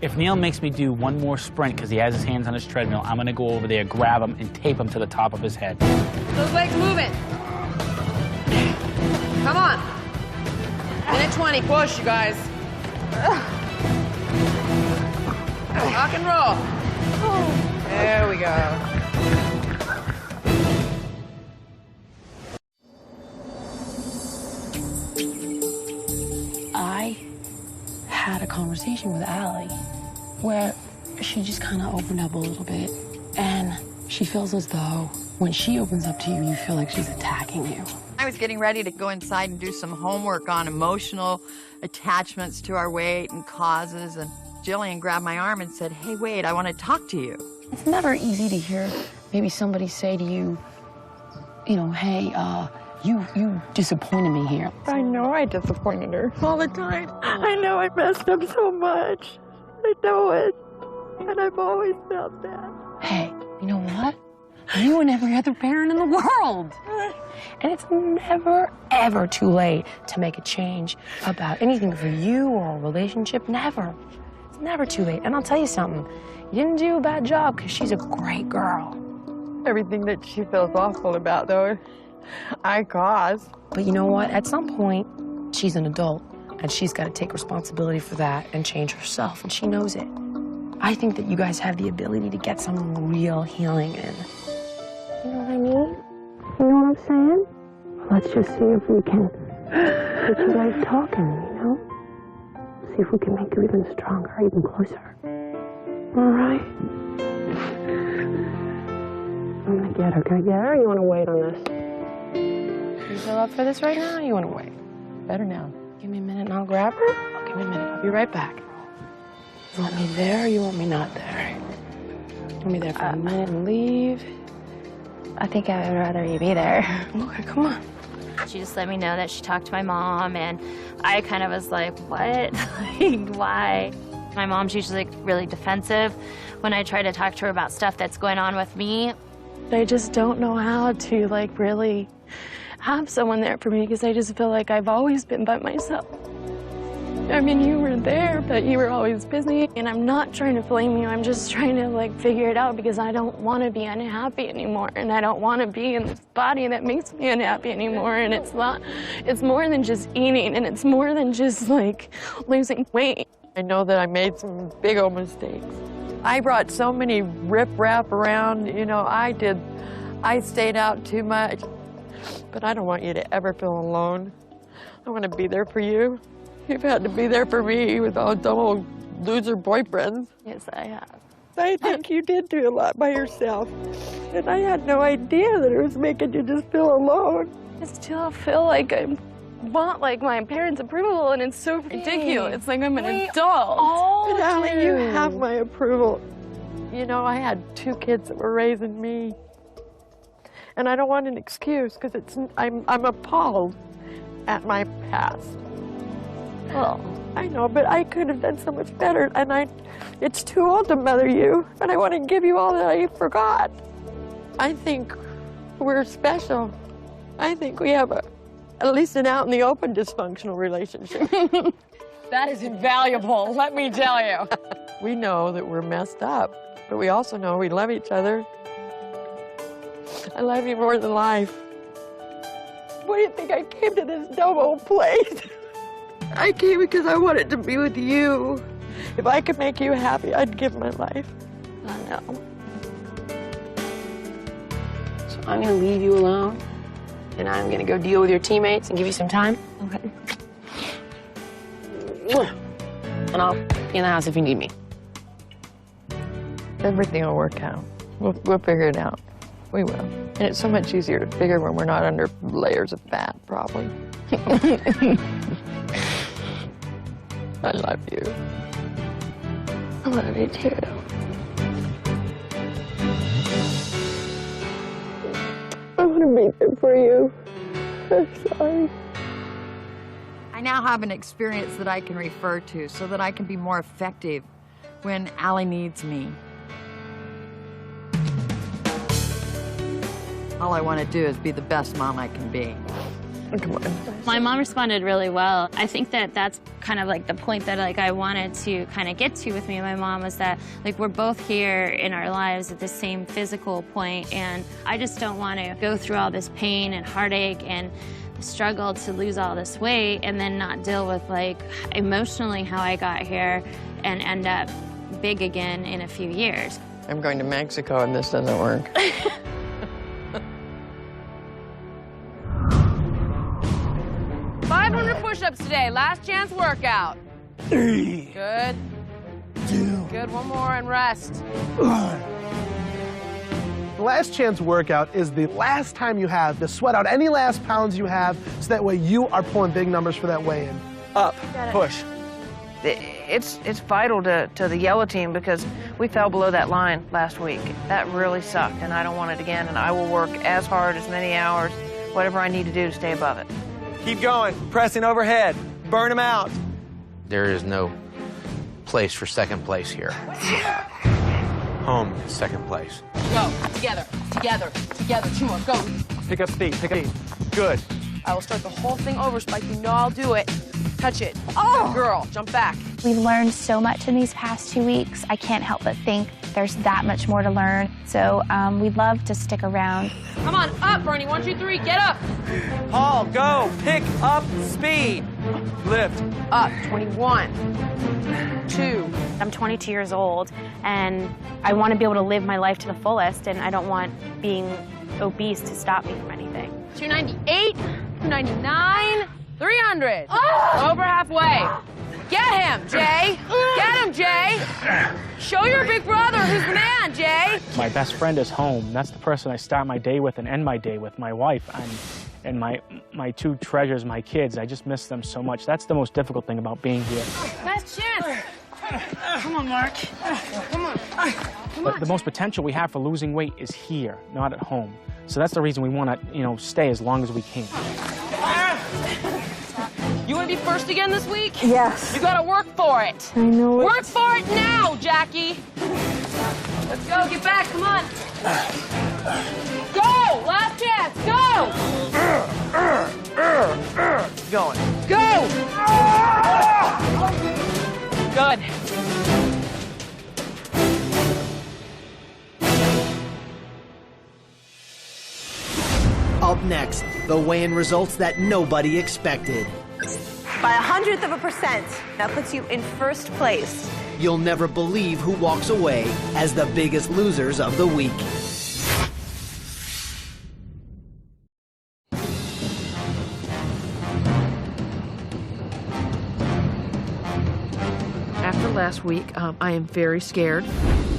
If Neil makes me do 1 more sprint because he has his hands on his treadmill, I'm going to go over there, grab him, and tape him to the top of his head. Those legs moving. Come on. Minute 20, push, you guys. Rock and roll. There we go. I had a conversation with Allie where she just kind of opened up a little bit, and she feels as though when she opens up to you, you feel like she's attacking you. I was getting ready to go inside and do some homework on emotional attachments to our weight and causes, and Jillian grabbed my arm and said, "Hey, wait, I want to talk to you." It's never easy to hear maybe somebody say to you, you know, hey, you disappointed me here. I know I disappointed her all the time. I know I messed up so much. I know it. And I've always felt that. Hey, you know what? You and every other parent in the world. And it's never, ever too late to make a change about anything for you or a relationship. Never. It's never too late. And I'll tell you something. You didn't do a bad job because she's a great girl. Everything that she feels awful about, though, I caused. But you know what? At some point, she's an adult, and she's got to take responsibility for that and change herself, and she knows it. I think that you guys have the ability to get some real healing in. You know what I mean? You know what I'm saying? Let's just see if we can get you guys talking, you know? See if we can make you even stronger, even closer. All right? I'm gonna get her. Can I get her, or you want to wait on this? You feel up for this right now, or you want to wait? Better now. Give me a minute and I'll grab her. Oh, give me a minute. I'll be right back. You want me there, or you want me not there? You want me there for a minute and leave? I think I would rather you be there. Okay, come on. She just let me know that she talked to my mom, and I kind of was like, what? Like, why? My mom's usually like really defensive when I try to talk to her about stuff that's going on with me. I just don't know how to, like, really have someone there for me because I just feel like I've always been by myself. I mean, you were there, but you were always busy. And I'm not trying to blame you. I'm just trying to, like, figure it out because I don't want to be unhappy anymore. And I don't want to be in this body that makes me unhappy anymore. And it's more than just eating. And it's more than just, like, losing weight. I know that I made some big old mistakes. I brought so many riff-raff around, you know, I stayed out too much. But I don't want you to ever feel alone. I want to be there for you. You've had to be there for me with all dumb old loser boyfriends. Yes, I have. I think you did do a lot by yourself. And I had no idea that it was making you just feel alone. I still feel like I'm want like my parents' approval, and it's so ridiculous. It's like I'm an adult. But Allie, you have my approval. You know, I had 2 kids that were raising me. And I don't want an excuse because I'm appalled at my past. Well, I know, but I could have done so much better, and it's too old to mother you, and I want to give you all that I forgot. I think we're special. I think we have at least an out in the open dysfunctional relationship. That is invaluable, let me tell you. We know that we're messed up, but we also know we love each other. I love you more than life. What do you think I came to this dumb old place? I came because I wanted to be with you. If I could make you happy, I'd give my life. I know. So I'm gonna leave you alone, and I'm gonna go deal with your teammates and give you some time. Okay. And I'll be in the house if you need me. Everything will work out. We'll figure it out. We will. And it's so much easier to figure when we're not under layers of fat, probably. I love you. I love you too. I want to be there for you. I'm sorry. I now have an experience that I can refer to so that I can be more effective when Allie needs me. All I want to do is be the best mom I can be. Come on. My mom responded really well. I think that that's kind of like the point that like I wanted to kind of get to with me and my mom was that like we're both here in our lives at the same physical point, and I just don't want to go through all this pain and heartache and struggle to lose all this weight and then not deal with like emotionally how I got here and end up big again in a few years. I'm going to Mexico and this doesn't work. 500 push-ups today, last chance workout. 3, Good. 2, Good, one more and rest. 1. The last chance workout is the last time you have to sweat out any last pounds you have, so that way you are pulling big numbers for that weigh-in. Up, push. It's vital to the yellow team because we fell below that line last week. That really sucked, and I don't want it again, and I will work as hard, as many hours, whatever I need to do to stay above it. Keep going, pressing overhead. Burn them out. There is no place for second place here. Home is second place. Go, together, together, together. 2 more, go. Pick up speed, pick up speed. Good. I will start the whole thing over, Spike. You know I'll do it. Touch it. Oh! Girl, jump back. We've learned so much in these past 2 weeks. I can't help but think there's that much more to learn. So we'd love to stick around. Come on, up, Bernie. 1, 2, 3, get up. Paul, go. Pick up speed. Lift. Up, 21, 2. I'm 22 years old, and I want to be able to live my life to the fullest, and I don't want being obese to stop me from anything. 298, 299, 300. Oh! Over halfway. Get him, Jay. Get him, Jay. Show your big brother who's the man, Jay. My best friend is home. That's the person I start my day with and end my day with, my wife and my 2 treasures, my kids. I just miss them so much. That's the most difficult thing about being here. Last chance. Come on, Mark. Come on. But the most potential we have for losing weight is here, not at home. So that's the reason we want to, stay as long as we can. You want to be first again this week? Yes. You got to work for it. I know it. Work for it now, Jackie. Let's go. Get back. Come on. Go. Last chance. Go. Going. Go. Good. Up next, the weigh-in results that nobody expected. By 1/100%, that puts you in first place. You'll never believe who walks away as the biggest losers of the week. After last week, I am very scared.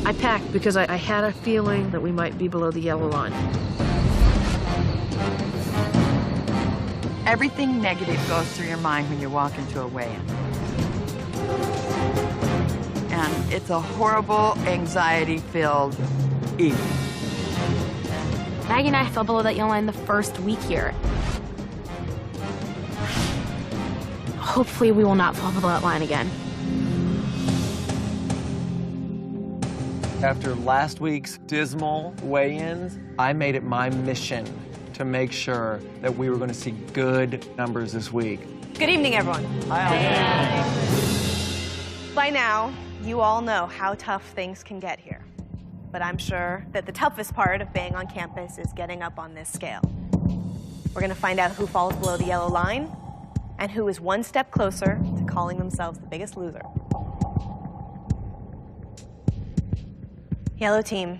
I packed because I had a feeling that we might be below the yellow line. Everything negative goes through your mind when you walk into a weigh-in. And it's a horrible, anxiety-filled evening. Maggie and I fell below that yellow line the first week here. Hopefully we will not fall below that line again. After last week's dismal weigh-ins, I made it my mission to make sure that we were going to see good numbers this week. Good evening, everyone. Hi. By now, you all know how tough things can get here. But I'm sure that the toughest part of being on campus is getting up on this scale. We're going to find out who falls below the yellow line and who is one step closer to calling themselves the biggest loser. Yellow team,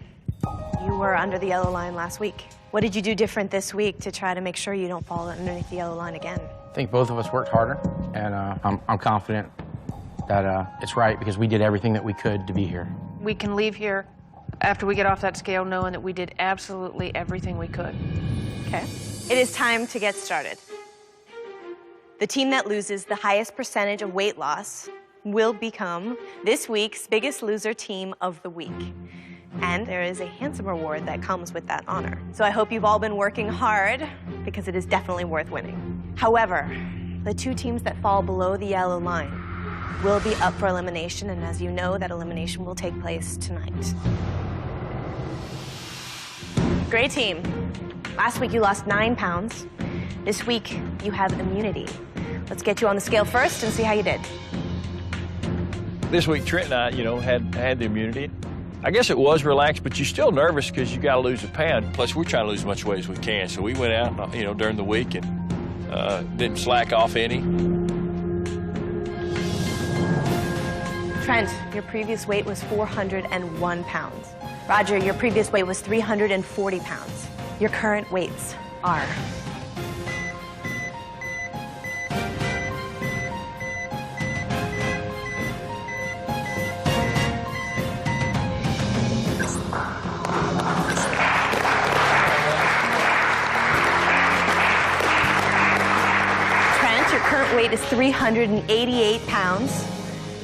you were under the yellow line last week. What did you do different this week to try to make sure you don't fall underneath the yellow line again? I think both of us worked harder, and I'm confident that it's right because we did everything that we could to be here. We can leave here after we get off that scale knowing that we did absolutely everything we could. Okay. It is time to get started. The team that loses the highest percentage of weight loss will become this week's Biggest Loser Team of the Week. And there is a handsome reward that comes with that honor. So I hope you've all been working hard because it is definitely worth winning. However, the two teams that fall below the yellow line will be up for elimination, and as you know, that elimination will take place tonight. Great team. Last week you lost 9 pounds. This week you have immunity. Let's get you on the scale first and see how you did. This week Trent and I, had the immunity. I guess it was relaxed, but you're still nervous because you got to lose a pound. Plus, we're trying to lose as much weight as we can. So we went out, during the week and didn't slack off any. Trent, your previous weight was 401 pounds. Roger, your previous weight was 340 pounds. Your current weights are... weight is 388 pounds.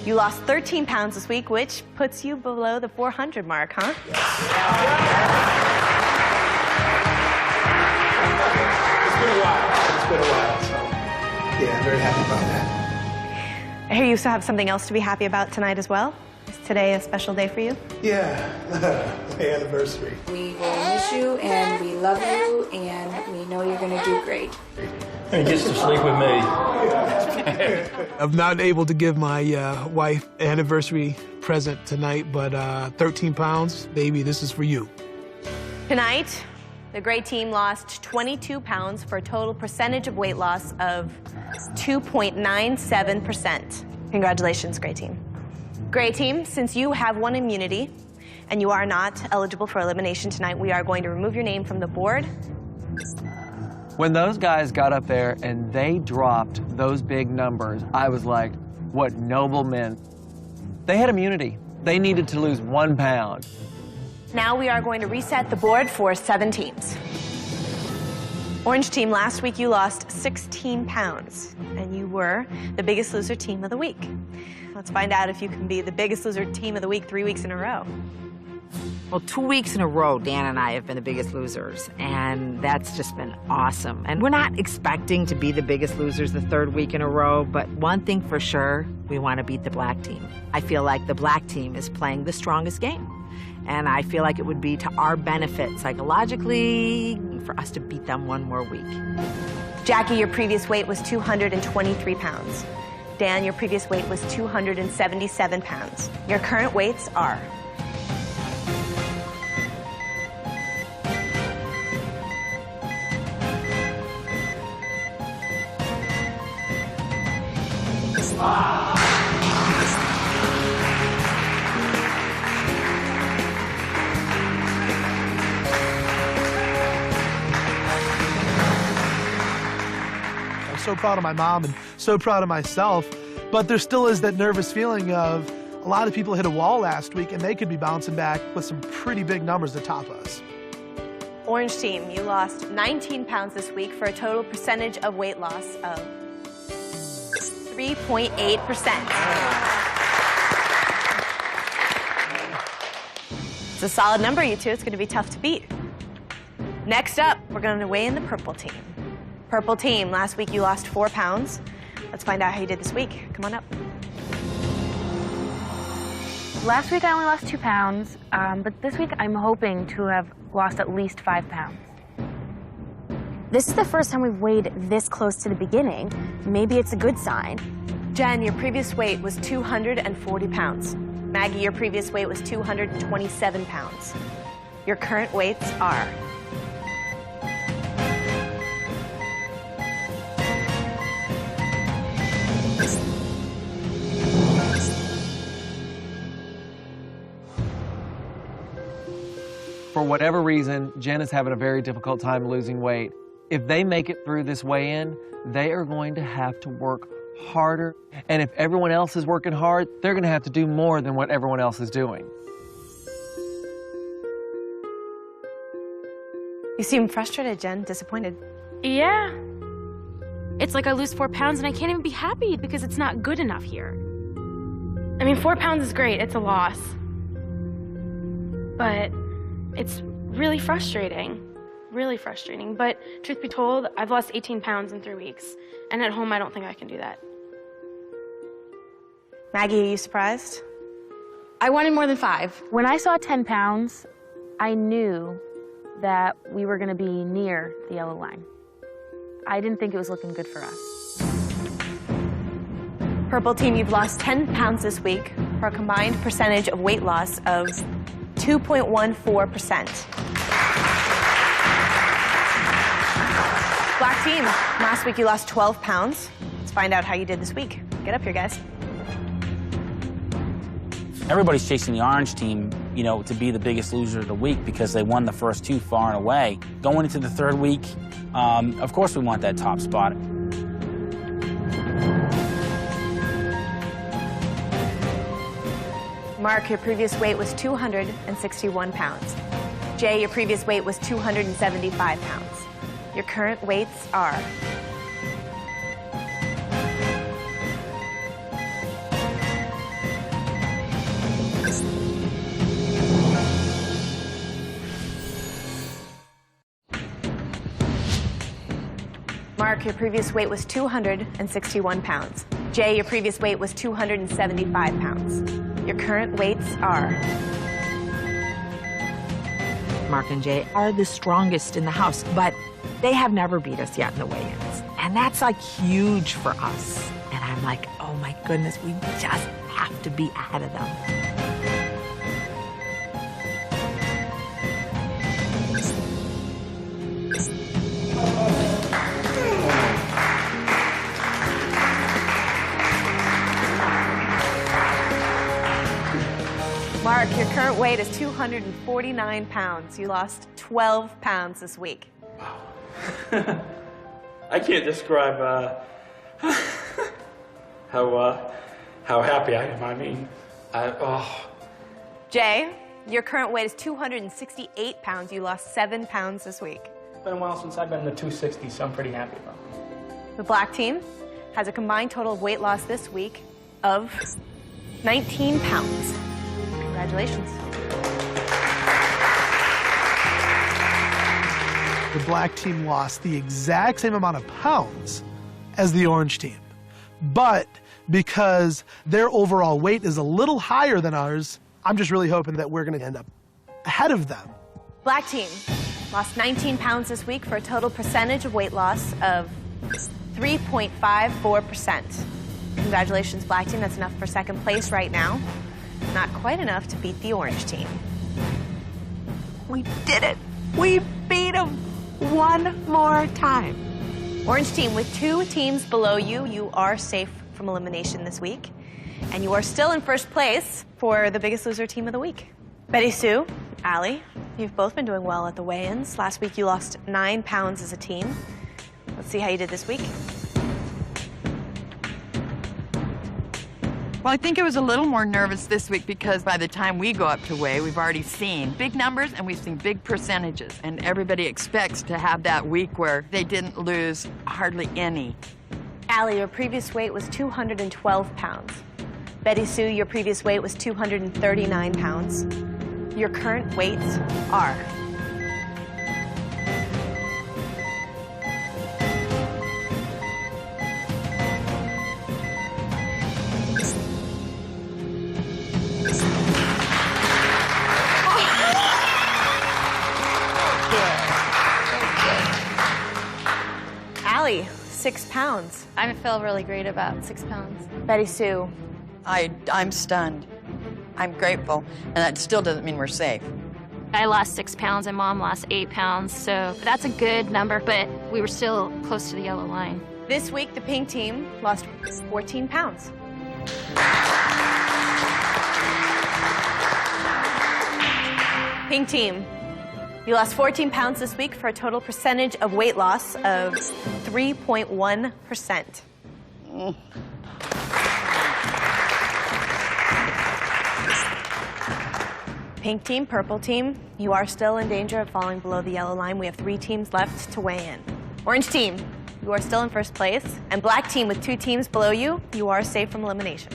You lost 13 pounds this week, which puts you below the 400 mark, huh? Yes. It's been a while, so yeah, I'm very happy about that. I hear you also have something else to be happy about tonight as well. Is today a special day for you? Yeah, my anniversary. We will miss you, and we love you, and we know you're going to do great. And gets to sleep with me. I'm not able to give my wife an anniversary present tonight, but 13 pounds, baby, this is for you. Tonight, the great team lost 22 pounds for a total percentage of weight loss of 2.97%. Congratulations, great team. Great team, since you have won immunity and you are not eligible for elimination tonight, we are going to remove your name from the board. When those guys got up there and they dropped those big numbers, I was like, what noble men. They had immunity. They needed to lose 1 pound. Now we are going to reset the board for 7 teams. Orange team, last week you lost 16 pounds, and you were the Biggest Loser Team of the Week. Let's find out if you can be the Biggest Loser Team of the Week 3 weeks in a row. Well, 2 weeks in a row, Dan and I have been the biggest losers, and that's just been awesome. And we're not expecting to be the biggest losers the 3rd week in a row, but one thing for sure, we want to beat the black team. I feel like the black team is playing the strongest game, and I feel like it would be to our benefit psychologically for us to beat them 1 more week. Jackie, your previous weight was 223 pounds. Dan, your previous weight was 277 pounds. Your current weights are... I'm so proud of my mom and so proud of myself, but there still is that nervous feeling of a lot of people hit a wall last week and they could be bouncing back with some pretty big numbers to top us. Orange team, you lost 19 pounds this week for a total percentage of weight loss of 3.8%. It's a solid number, you two. It's going to be tough to beat. Next up, we're going to weigh in the purple team. Purple team, last week you lost 4 pounds. Let's find out how you did this week. Come on up. Last week I only lost 2 pounds, but this week I'm hoping to have lost at least 5 pounds. This is the first time we've weighed this close to the beginning. Maybe it's a good sign. Jen, your previous weight was 240 pounds. Maggie, your previous weight was 227 pounds. Your current weights are... For whatever reason, Jen is having a very difficult time losing weight. If they make it through this weigh-in, they are going to have to work harder. And if everyone else is working hard, they're going to have to do more than what everyone else is doing. You seem frustrated, Jen, disappointed. Yeah. It's like I lose 4 pounds and I can't even be happy because it's not good enough here. I mean, 4 pounds is great, it's a loss. But it's really frustrating. Really frustrating. But truth be told, I've lost 18 pounds in 3 weeks. And at home, I don't think I can do that. Maggie, are you surprised? I wanted more than 5. When I saw 10 pounds, I knew that we were gonna be near the yellow line. I didn't think it was looking good for us. Purple team, you've lost 10 pounds this week for a combined percentage of weight loss of 2.14%. Black team, last week you lost 12 pounds. Let's find out how you did this week. Get up here, guys. Everybody's chasing the orange team, you know, to be the biggest loser of the week because they won the first 2 far and away. Going into the 3rd week, of course we want that top spot. Mark, your previous weight was 261 pounds. Jay, your previous weight was 275 pounds. Your current weights are... Mark, your previous weight was 261 pounds. Jay, your previous weight was 275 pounds. Your current weights are... Mark and Jay are the strongest in the house, but they have never beat us yet in the weigh-ins. And that's like huge for us. And I'm like, oh my goodness, we just have to be ahead of them. Mark, your current weight is 249 pounds. You lost 12 pounds this week. I can't describe how happy I am. I mean, Jay, your current weight is 268 pounds. You lost 7 pounds this week. It's been a while since I've been in the 260s, so I'm pretty happy about it. The black team has a combined total of weight loss this week of 19 pounds. Congratulations. The black team lost the exact same amount of pounds as the orange team. But because their overall weight is a little higher than ours, I'm just really hoping that we're going to end up ahead of them. Black team lost 19 pounds this week for a total percentage of weight loss of 3.54%. Congratulations, black team. That's enough for second place right now. Not quite enough to beat the orange team. We did it. We beat them one more time. Orange team, with 2 teams below you, you are safe from elimination this week. And you are still in first place for the Biggest Loser team of the week. Betty Sue, Allie, you've both been doing well at the weigh-ins. Last week you lost 9 pounds as a team. Let's see how you did this week. Well, I think I was a little more nervous this week because by the time we go up to weigh, we've already seen big numbers and we've seen big percentages. And everybody expects to have that week where they didn't lose hardly any. Allie, your previous weight was 212 pounds. Betty Sue, your previous weight was 239 pounds. Your current weights are... Allie, 6 pounds. I feel really great about 6 pounds. Betty Sue. I'm stunned. I'm grateful, and that still doesn't mean we're safe. I lost 6 pounds and Mom lost 8 pounds, so that's a good number, but we were still close to the yellow line. This week, the pink team lost 14 pounds. Pink team, you lost 14 pounds this week for a total percentage of weight loss of 3.1%. Pink team, purple team, you are still in danger of falling below the yellow line. We have 3 teams left to weigh in. Orange team, you are still in first place. And black team with 2 teams below you, you are safe from elimination.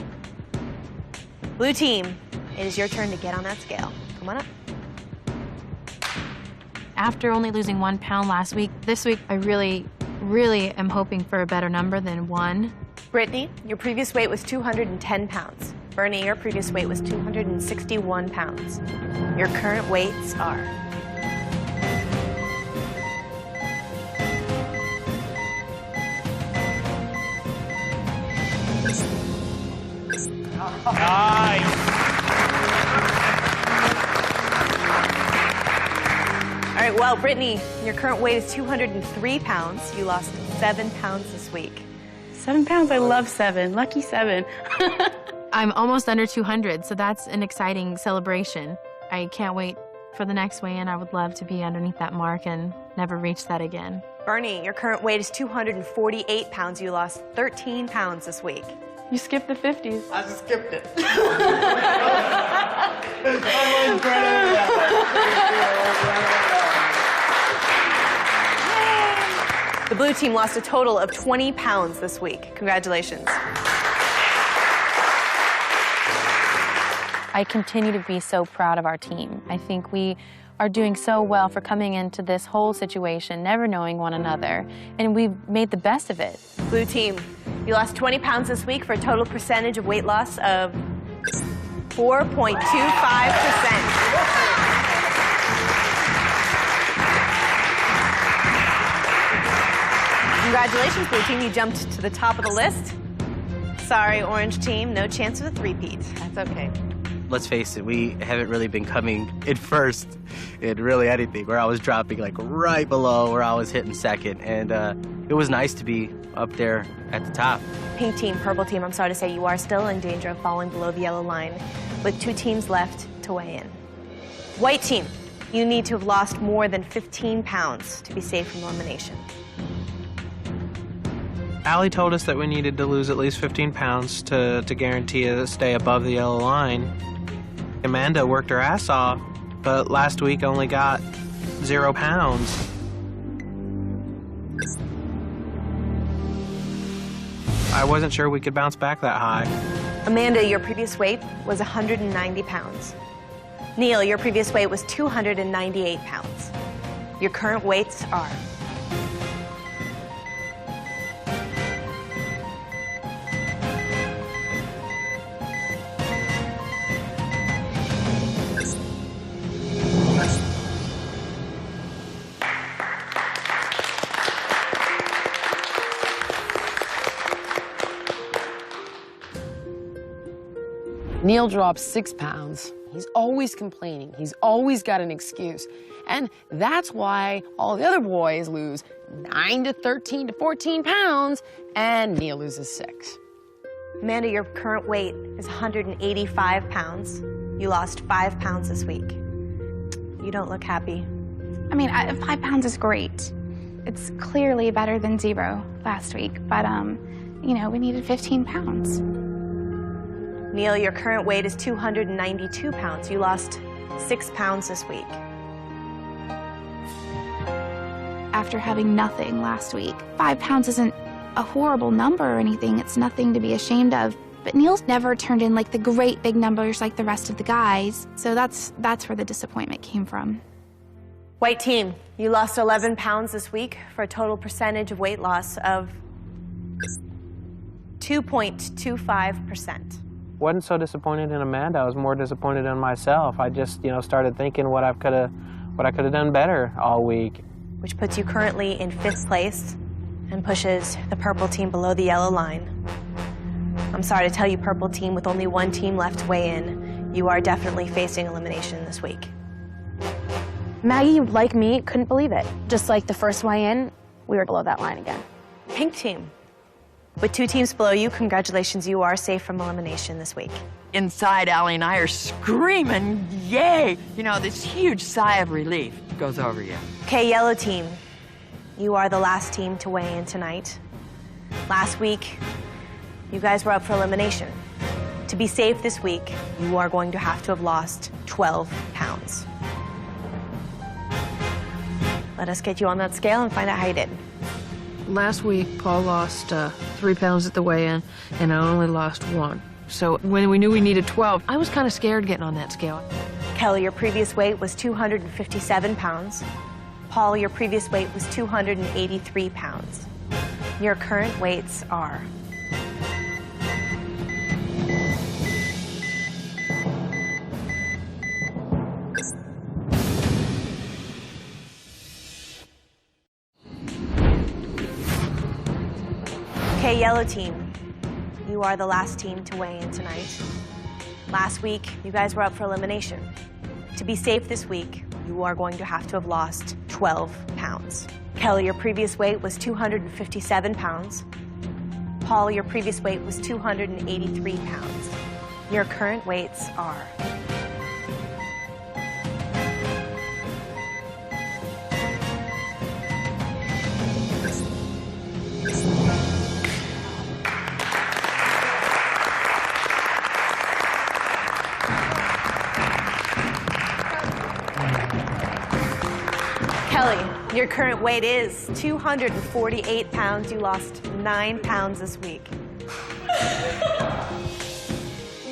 Blue team, it is your turn to get on that scale. Come on up. After only losing 1 pound last week, this week I really am hoping for a better number than 1. Brittany, your previous weight was 210 pounds. Bernie, your previous weight was 261 pounds. Your current weights are... Nice. All right, well, Brittany, your current weight is 203 pounds. You lost 7 pounds this week. 7 pounds, I love 7. Lucky 7. I'm almost under 200, so that's an exciting celebration. I can't wait for the next weigh-in. I would love to be underneath that mark and never reach that again. Bernie, your current weight is 248 pounds. You lost 13 pounds this week. You skipped the 50s. I just skipped it. The blue team lost a total of 20 pounds this week. Congratulations. I continue to be so proud of our team. I think we are doing so well for coming into this whole situation, never knowing one another, and we've made the best of it. Blue team, you lost 20 pounds this week for a total percentage of weight loss of 4.25%. Congratulations, blue team. You jumped to the top of the list. Sorry, orange team, no chance of a three-peat. That's okay. Let's face it, we haven't really been coming in first in really anything. Where I was dropping like right below where I was hitting second. And it was nice to be up there at the top. Pink team, purple team, I'm sorry to say you are still in danger of falling below the yellow line with 2 teams left to weigh in. White team, you need to have lost more than 15 pounds to be safe from elimination. Allie told us that we needed to lose at least 15 pounds to guarantee a stay above the yellow line. Amanda worked her ass off, but last week only got 0 pounds. I wasn't sure we could bounce back that high. Amanda, your previous weight was 190 pounds. Neil, your previous weight was 298 pounds. Your current weights are... Neil drops 6 pounds. He's always complaining. He's always got an excuse. And that's why all the other boys lose 9 to 13 to 14 pounds, and Neil loses 6. Amanda, your current weight is 185 pounds. You lost 5 pounds this week. You don't look happy. I mean, 5 pounds is great. It's clearly better than 0 last week, but, you know, we needed 15 pounds. Neil, your current weight is 292 pounds. You lost 6 pounds this week. After having nothing last week, 5 pounds isn't a horrible number or anything. It's nothing to be ashamed of. But Neil's never turned in like the great big numbers like the rest of the guys. So that's where the disappointment came from. White team, you lost 11 pounds this week for a total percentage of weight loss of 2.25%. Wasn't so disappointed in Amanda. I was more disappointed in myself. I just, started thinking what I could have done better all week. Which puts you currently in 5th place and pushes the purple team below the yellow line. I'm sorry to tell you, purple team, with only 1 team left to weigh in, you are definitely facing elimination this week. Maggie, like me, couldn't believe it. Just like the first weigh-in, we were below that line again. Pink team, with 2 teams below you, congratulations, you are safe from elimination this week. Inside, Allie and I are screaming, yay! This huge sigh of relief goes over you. Okay, yellow team, you are the last team to weigh in tonight. Last week, you guys were up for elimination. To be safe this week, you are going to have lost 12 pounds. Let us get you on that scale and find out how you did. Last week, Paul lost 3 pounds at the weigh-in, and I only lost 1. So when we knew we needed 12, I was kind of scared getting on that scale. Kelly, your previous weight was 257 pounds. Paul, your previous weight was 283 pounds. Your current weights are... Okay, yellow team, you are the last team to weigh in tonight. Last week, you guys were up for elimination. To be safe this week, you are going to have lost 12 pounds. Kelly, your previous weight was 257 pounds. Paul, your previous weight was 283 pounds. Your current weights are... Kelly, your current weight is 248 pounds. You lost 9 pounds this week.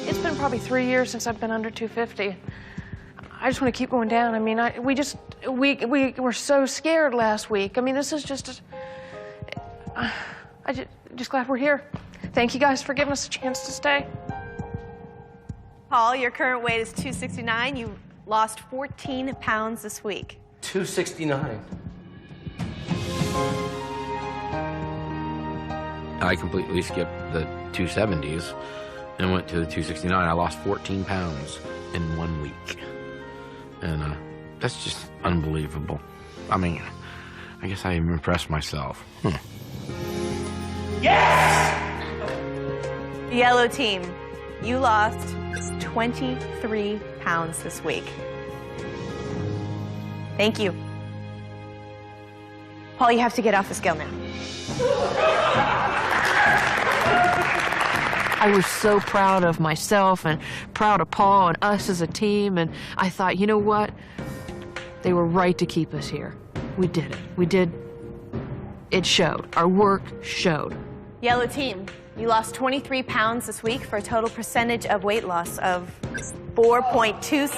It's been probably 3 years since I've been under 250. I just want to keep going down. I mean, we were so scared last week. I mean, this is just... just glad we're here. Thank you guys for giving us a chance to stay. Paul, your current weight is 269. You lost 14 pounds this week. 269. I completely skipped the 270s and went to the 269. I lost 14 pounds in 1 week. And that's just unbelievable. I mean, I guess I even impressed myself. Yes! Yellow team, you lost 23 pounds this week. Thank you. Paul, you have to get off the scale now. I was so proud of myself and proud of Paul and us as a team, and I thought, you know what? They were right to keep us here. We did it. We did. It showed. Our work showed. Yellow team, you lost 23 pounds this week for a total percentage of weight loss of 4.26%.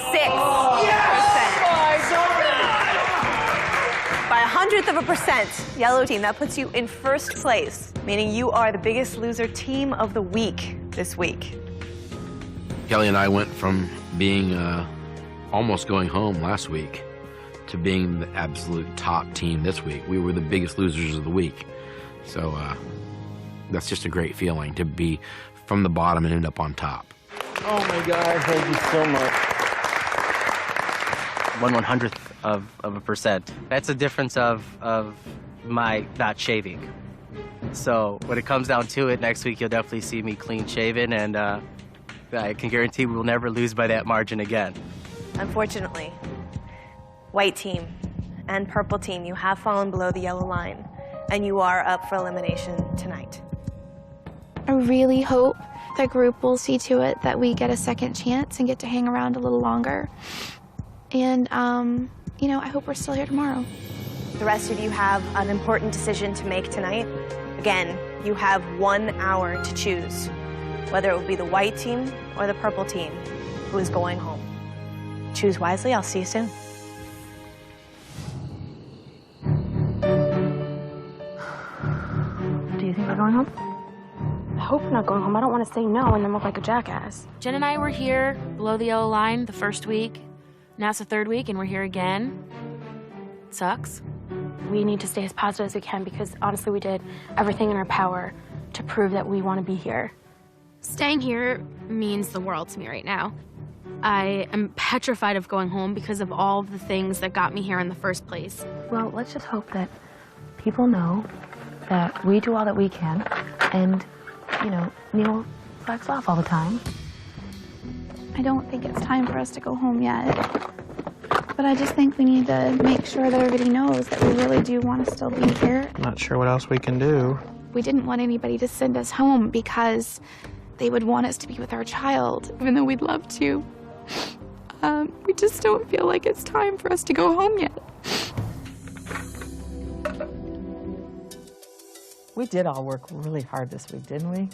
By 100%, yellow team, that puts you in 1st place, meaning you are the biggest loser team of the week this week. Kelly and I went from being almost going home last week to being the absolute top team this week. We were the biggest losers of the week. So that's just a great feeling to be from the bottom and end up on top. Oh my God, thank you so much. 1/100th of a percent. That's a difference of my not shaving. So when it comes down to it, next week you'll definitely see me clean shaven, and I can guarantee we will never lose by that margin again. Unfortunately, white team and purple team, you have fallen below the yellow line, and you are up for elimination tonight. I really hope the group will see to it that we get a second chance and get to hang around a little longer. And, you know, I hope we're still here tomorrow. The rest of you have an important decision to make tonight. Again, you have 1 hour to choose whether it will be the white team or the purple team who is going home. Choose wisely. I'll see you soon. Do you think we're going home? I hope we're not going home. I don't want to say no and then look like a jackass. Jen and I were here below the yellow line the first week. Now it's the third week and we're here again. It sucks. We need to stay as positive as we can because honestly we did everything in our power to prove that we want to be here. Staying here means the world to me right now. I am petrified of going home because of all of the things that got me here in the first place. Well, let's just hope that people know that we do all that we can and, you know, Neil slacks off all the time. I don't think it's time for us to go home yet. But I just think we need to make sure that everybody knows that we really do want to still be here. I'm not sure what else we can do. We didn't want anybody to send us home because they would want us to be with our child, even though we'd love to. We just don't feel like it's time for us to go home yet. We did all work really hard this week, didn't we?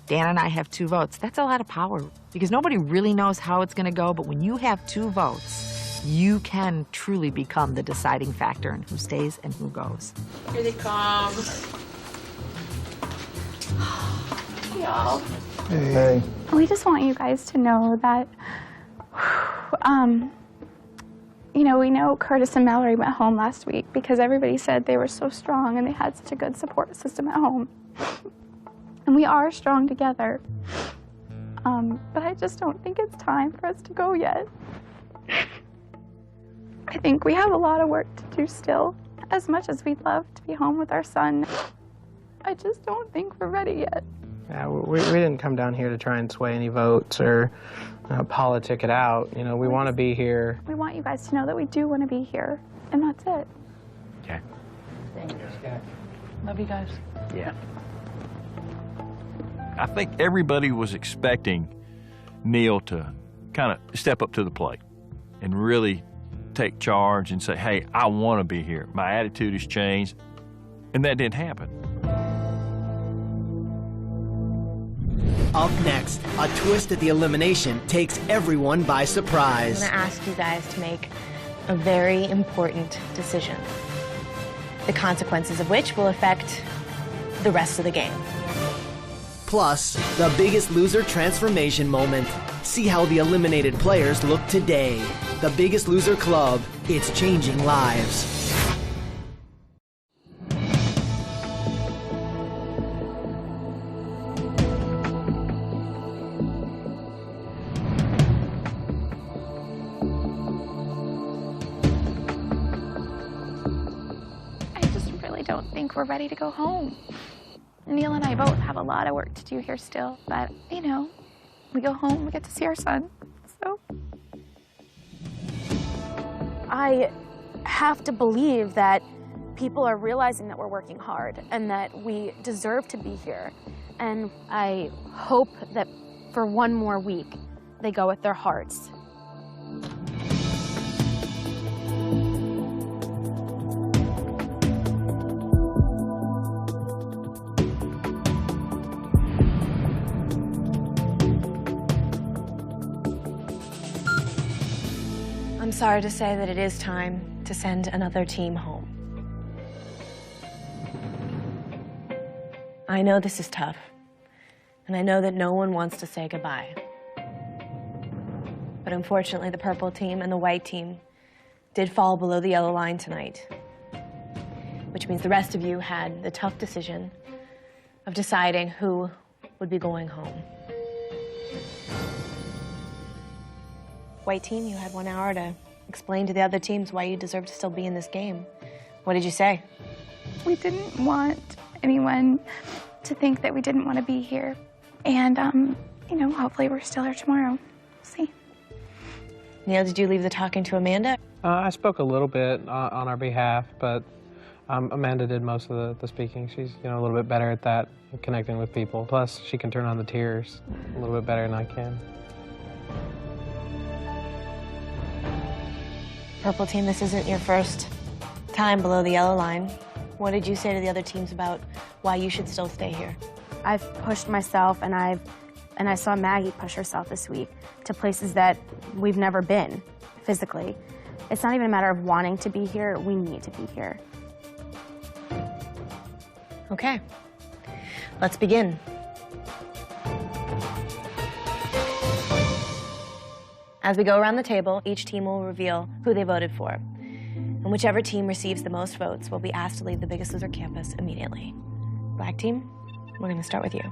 Dan and I have 2 votes. That's a lot of power because nobody really knows how it's going to go, but when you have 2 votes, you can truly become the deciding factor in who stays and who goes. Here they come. Y'all. Hey. We just want you guys to know that, you know, we know Curtis and Mallory went home last week because everybody said they were so strong and they had such a good support system at home. And we are strong together. But I just don't think it's time for us to go yet. I think we have a lot of work to do still. As much as we'd love to be home with our son, I just don't think we're ready yet. Yeah, we didn't come down here to try and sway any votes or politic it out. You know, we want to be here. We want you guys to know that we do want to be here, and that's it. Okay. Love you guys. Yeah. I think everybody was expecting Neil to kind of step up to the plate and really take charge and say, hey, I want to be here. My attitude has changed. And that didn't happen. Up next, a twist at the elimination takes everyone by I'm surprise. going to ask you guys to make a very important decision, the consequences of which will affect the rest of the game. Plus, the Biggest Loser transformation moment. See how the eliminated players look today. The Biggest Loser Club, it's changing lives. I just really don't think we're ready to go home. Neil and I both have a lot of work to do here still, but, you know, we go home, we get to see our son, so. I have to believe that people are realizing that we're working hard and that we deserve to be here. And I hope that for one more week, they go with their hearts. I'm sorry to say that it is time to send another team home. I know this is tough, and I know that no one wants to say goodbye. But unfortunately, the purple team and the white team did fall below the yellow line tonight, which means the rest of you had the tough decision of deciding who would be going home. White team, you had 1 hour to explain to the other teams why you deserve to still be in this game. What did you say? We didn't want anyone to think that we didn't want to be here. And, you know, hopefully we're still here tomorrow. We'll see. Neil, did you leave the talking to Amanda? I spoke a little bit on our behalf, but Amanda did most of the speaking. She's a little bit better at that, connecting with people. Plus, she can turn on the tears a little bit better than I can. Purple team, this isn't your first time below the yellow line. What did you say to the other teams about why you should still stay here? I've pushed myself, and I saw Maggie push herself this week to places that we've never been physically. It's not even a matter of wanting to be here, we need to be here. Okay, let's begin. As we go around the table, each team will reveal who they voted for. And whichever team receives the most votes will be asked to leave the Biggest Loser campus immediately. Black team, we're gonna start with you.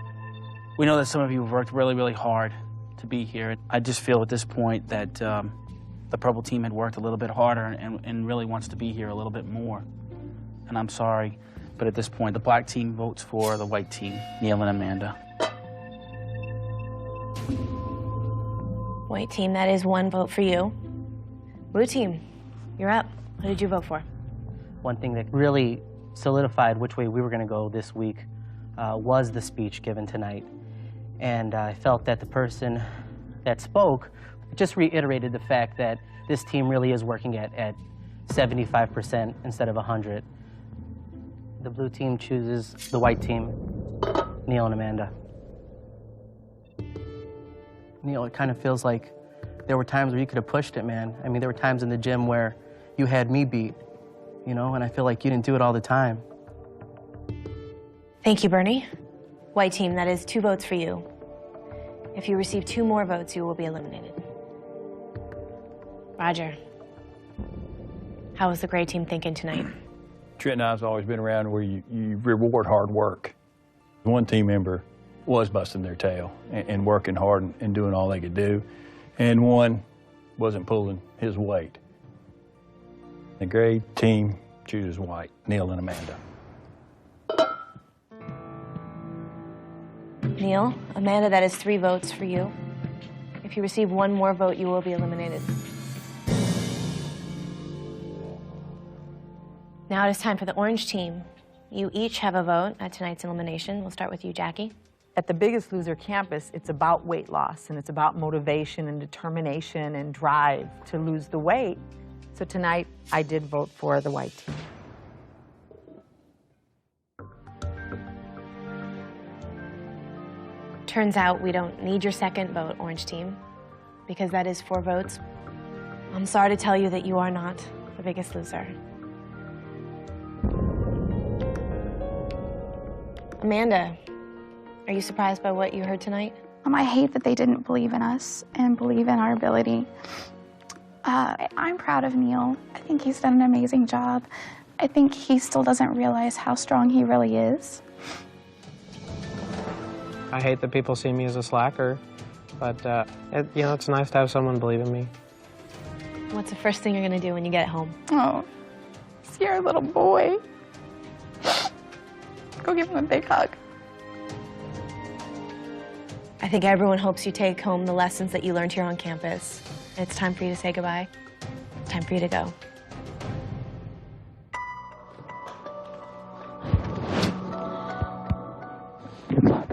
We know that some of you have worked really, really hard to be here. I just feel at this point that the purple team had worked a little bit harder and really wants to be here a little bit more. And I'm sorry, but at this point, the black team votes for the white team, Neil and Amanda. White team, that is 1 vote for you. Blue team, you're up. Who did you vote for? One thing that really solidified which way we were going to go this week was the speech given tonight. And I felt that the person that spoke just reiterated the fact that this team really is working at 75% instead of 100. The blue team chooses the white team, Neil and Amanda. Neil, it kind of feels like there were times where you could have pushed it, man. I mean, there were times in the gym where you had me beat, and I feel like you didn't do it all the time. Thank you, Bernie. White team, that is 2 votes for you. If you receive 2 more votes, you will be eliminated. Roger, how was the gray team thinking tonight? Trent and I's always been around where you reward hard work. One team member was busting their tail and working hard and doing all they could do, and one wasn't pulling his weight. The gray team chooses white, Neil and Amanda. Neil, Amanda, that is 3 votes for you. If you receive 1 more vote, you will be eliminated. Now it is time for the orange team. You each have a vote at tonight's elimination. We'll start with you, Jackie. At the Biggest Loser campus, it's about weight loss, and it's about motivation and determination and drive to lose the weight. So tonight, I did vote for the white team. Turns out we don't need your second vote, orange team, because that is 4 votes. I'm sorry to tell you that you are not the Biggest Loser. Amanda, are you surprised by what you heard tonight? I hate that they didn't believe in us and believe in our ability. I'm proud of Neil. I think he's done an amazing job. I think he still doesn't realize how strong he really is. I hate that people see me as a slacker, but it's nice to have someone believe in me. What's the first thing you're gonna do when you get home? Oh, see our little boy. Go give him a big hug. I think everyone hopes you take home the lessons that you learned here on campus. It's time for you to say goodbye. It's time for you to go. Good luck.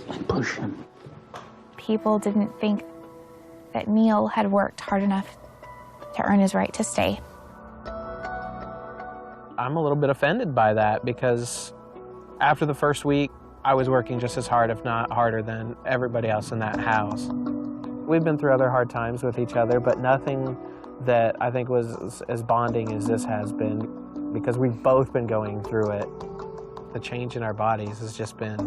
And push him. People didn't think that Neil had worked hard enough to earn his right to stay. I'm a little bit offended by that because after the first week, I was working just as hard, if not harder, than everybody else in that house. We've been through other hard times with each other, but nothing that I think was as bonding as this has been, because we've both been going through it. The change in our bodies has just been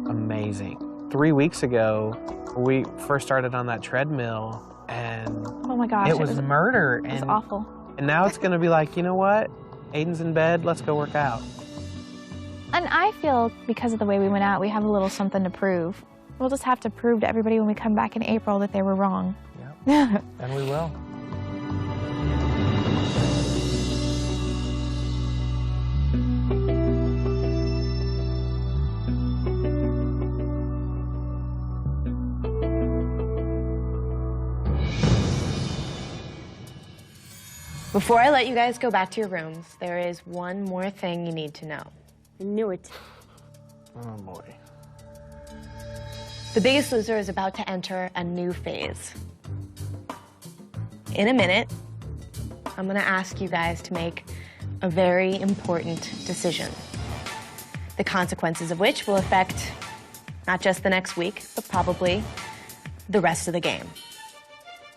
amazing. 3 weeks ago, we first started on that treadmill, and oh my gosh, it was murder. It was awful. And now it's going to be like, you know what? Aiden's in bed, let's go work out. And I feel because of the way we went out, we have a little something to prove. We'll just have to prove to everybody when we come back in April that they were wrong. Yeah. And we will. Before I let you guys go back to your rooms, there is one more thing you need to know. I knew it. Oh, boy. The Biggest Loser is about to enter a new phase. In a minute, I'm gonna ask you guys to make a very important decision, the consequences of which will affect not just the next week, but probably the rest of the game.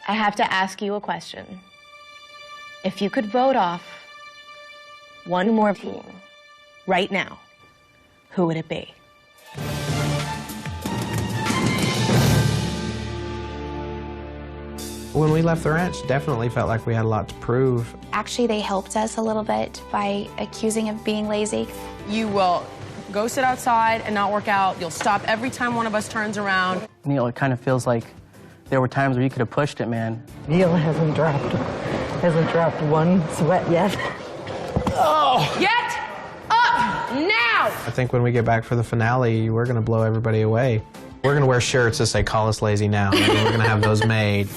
I have to ask you a question. If you could vote off one more team right now, who would it be? When we left the ranch, definitely felt like we had a lot to prove. Actually, they helped us a little bit by accusing of being lazy. You will go sit outside and not work out. You'll stop every time one of us turns around. Neil, it kind of feels like there were times where you could have pushed it, man. Neil hasn't dropped one sweat yet. Get up now! I think when we get back for the finale, we're going to blow everybody away. We're going to wear shirts that say, "Call us lazy now." And we're going to have those made.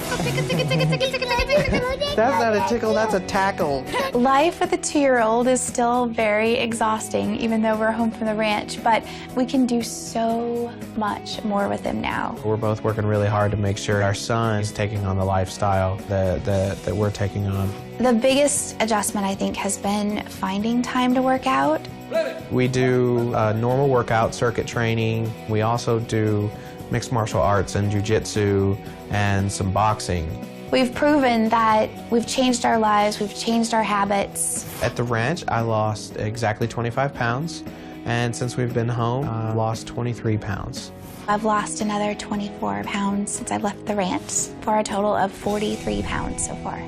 That's not a tickle, that's a tackle. Life with a 2-year-old is still very exhausting, even though we're home from the ranch, but we can do so much more with him now. We're both working really hard to make sure our son is taking on the lifestyle that we're taking on. The biggest adjustment, I think, has been finding time to work out. We do normal workout, circuit training. We also do mixed martial arts and jiu-jitsu and some boxing. We've proven that we've changed our lives, we've changed our habits. At the ranch, I lost exactly 25 pounds, and since we've been home, I lost 23 pounds. I've lost another 24 pounds since I've left the ranch, for a total of 43 pounds so far.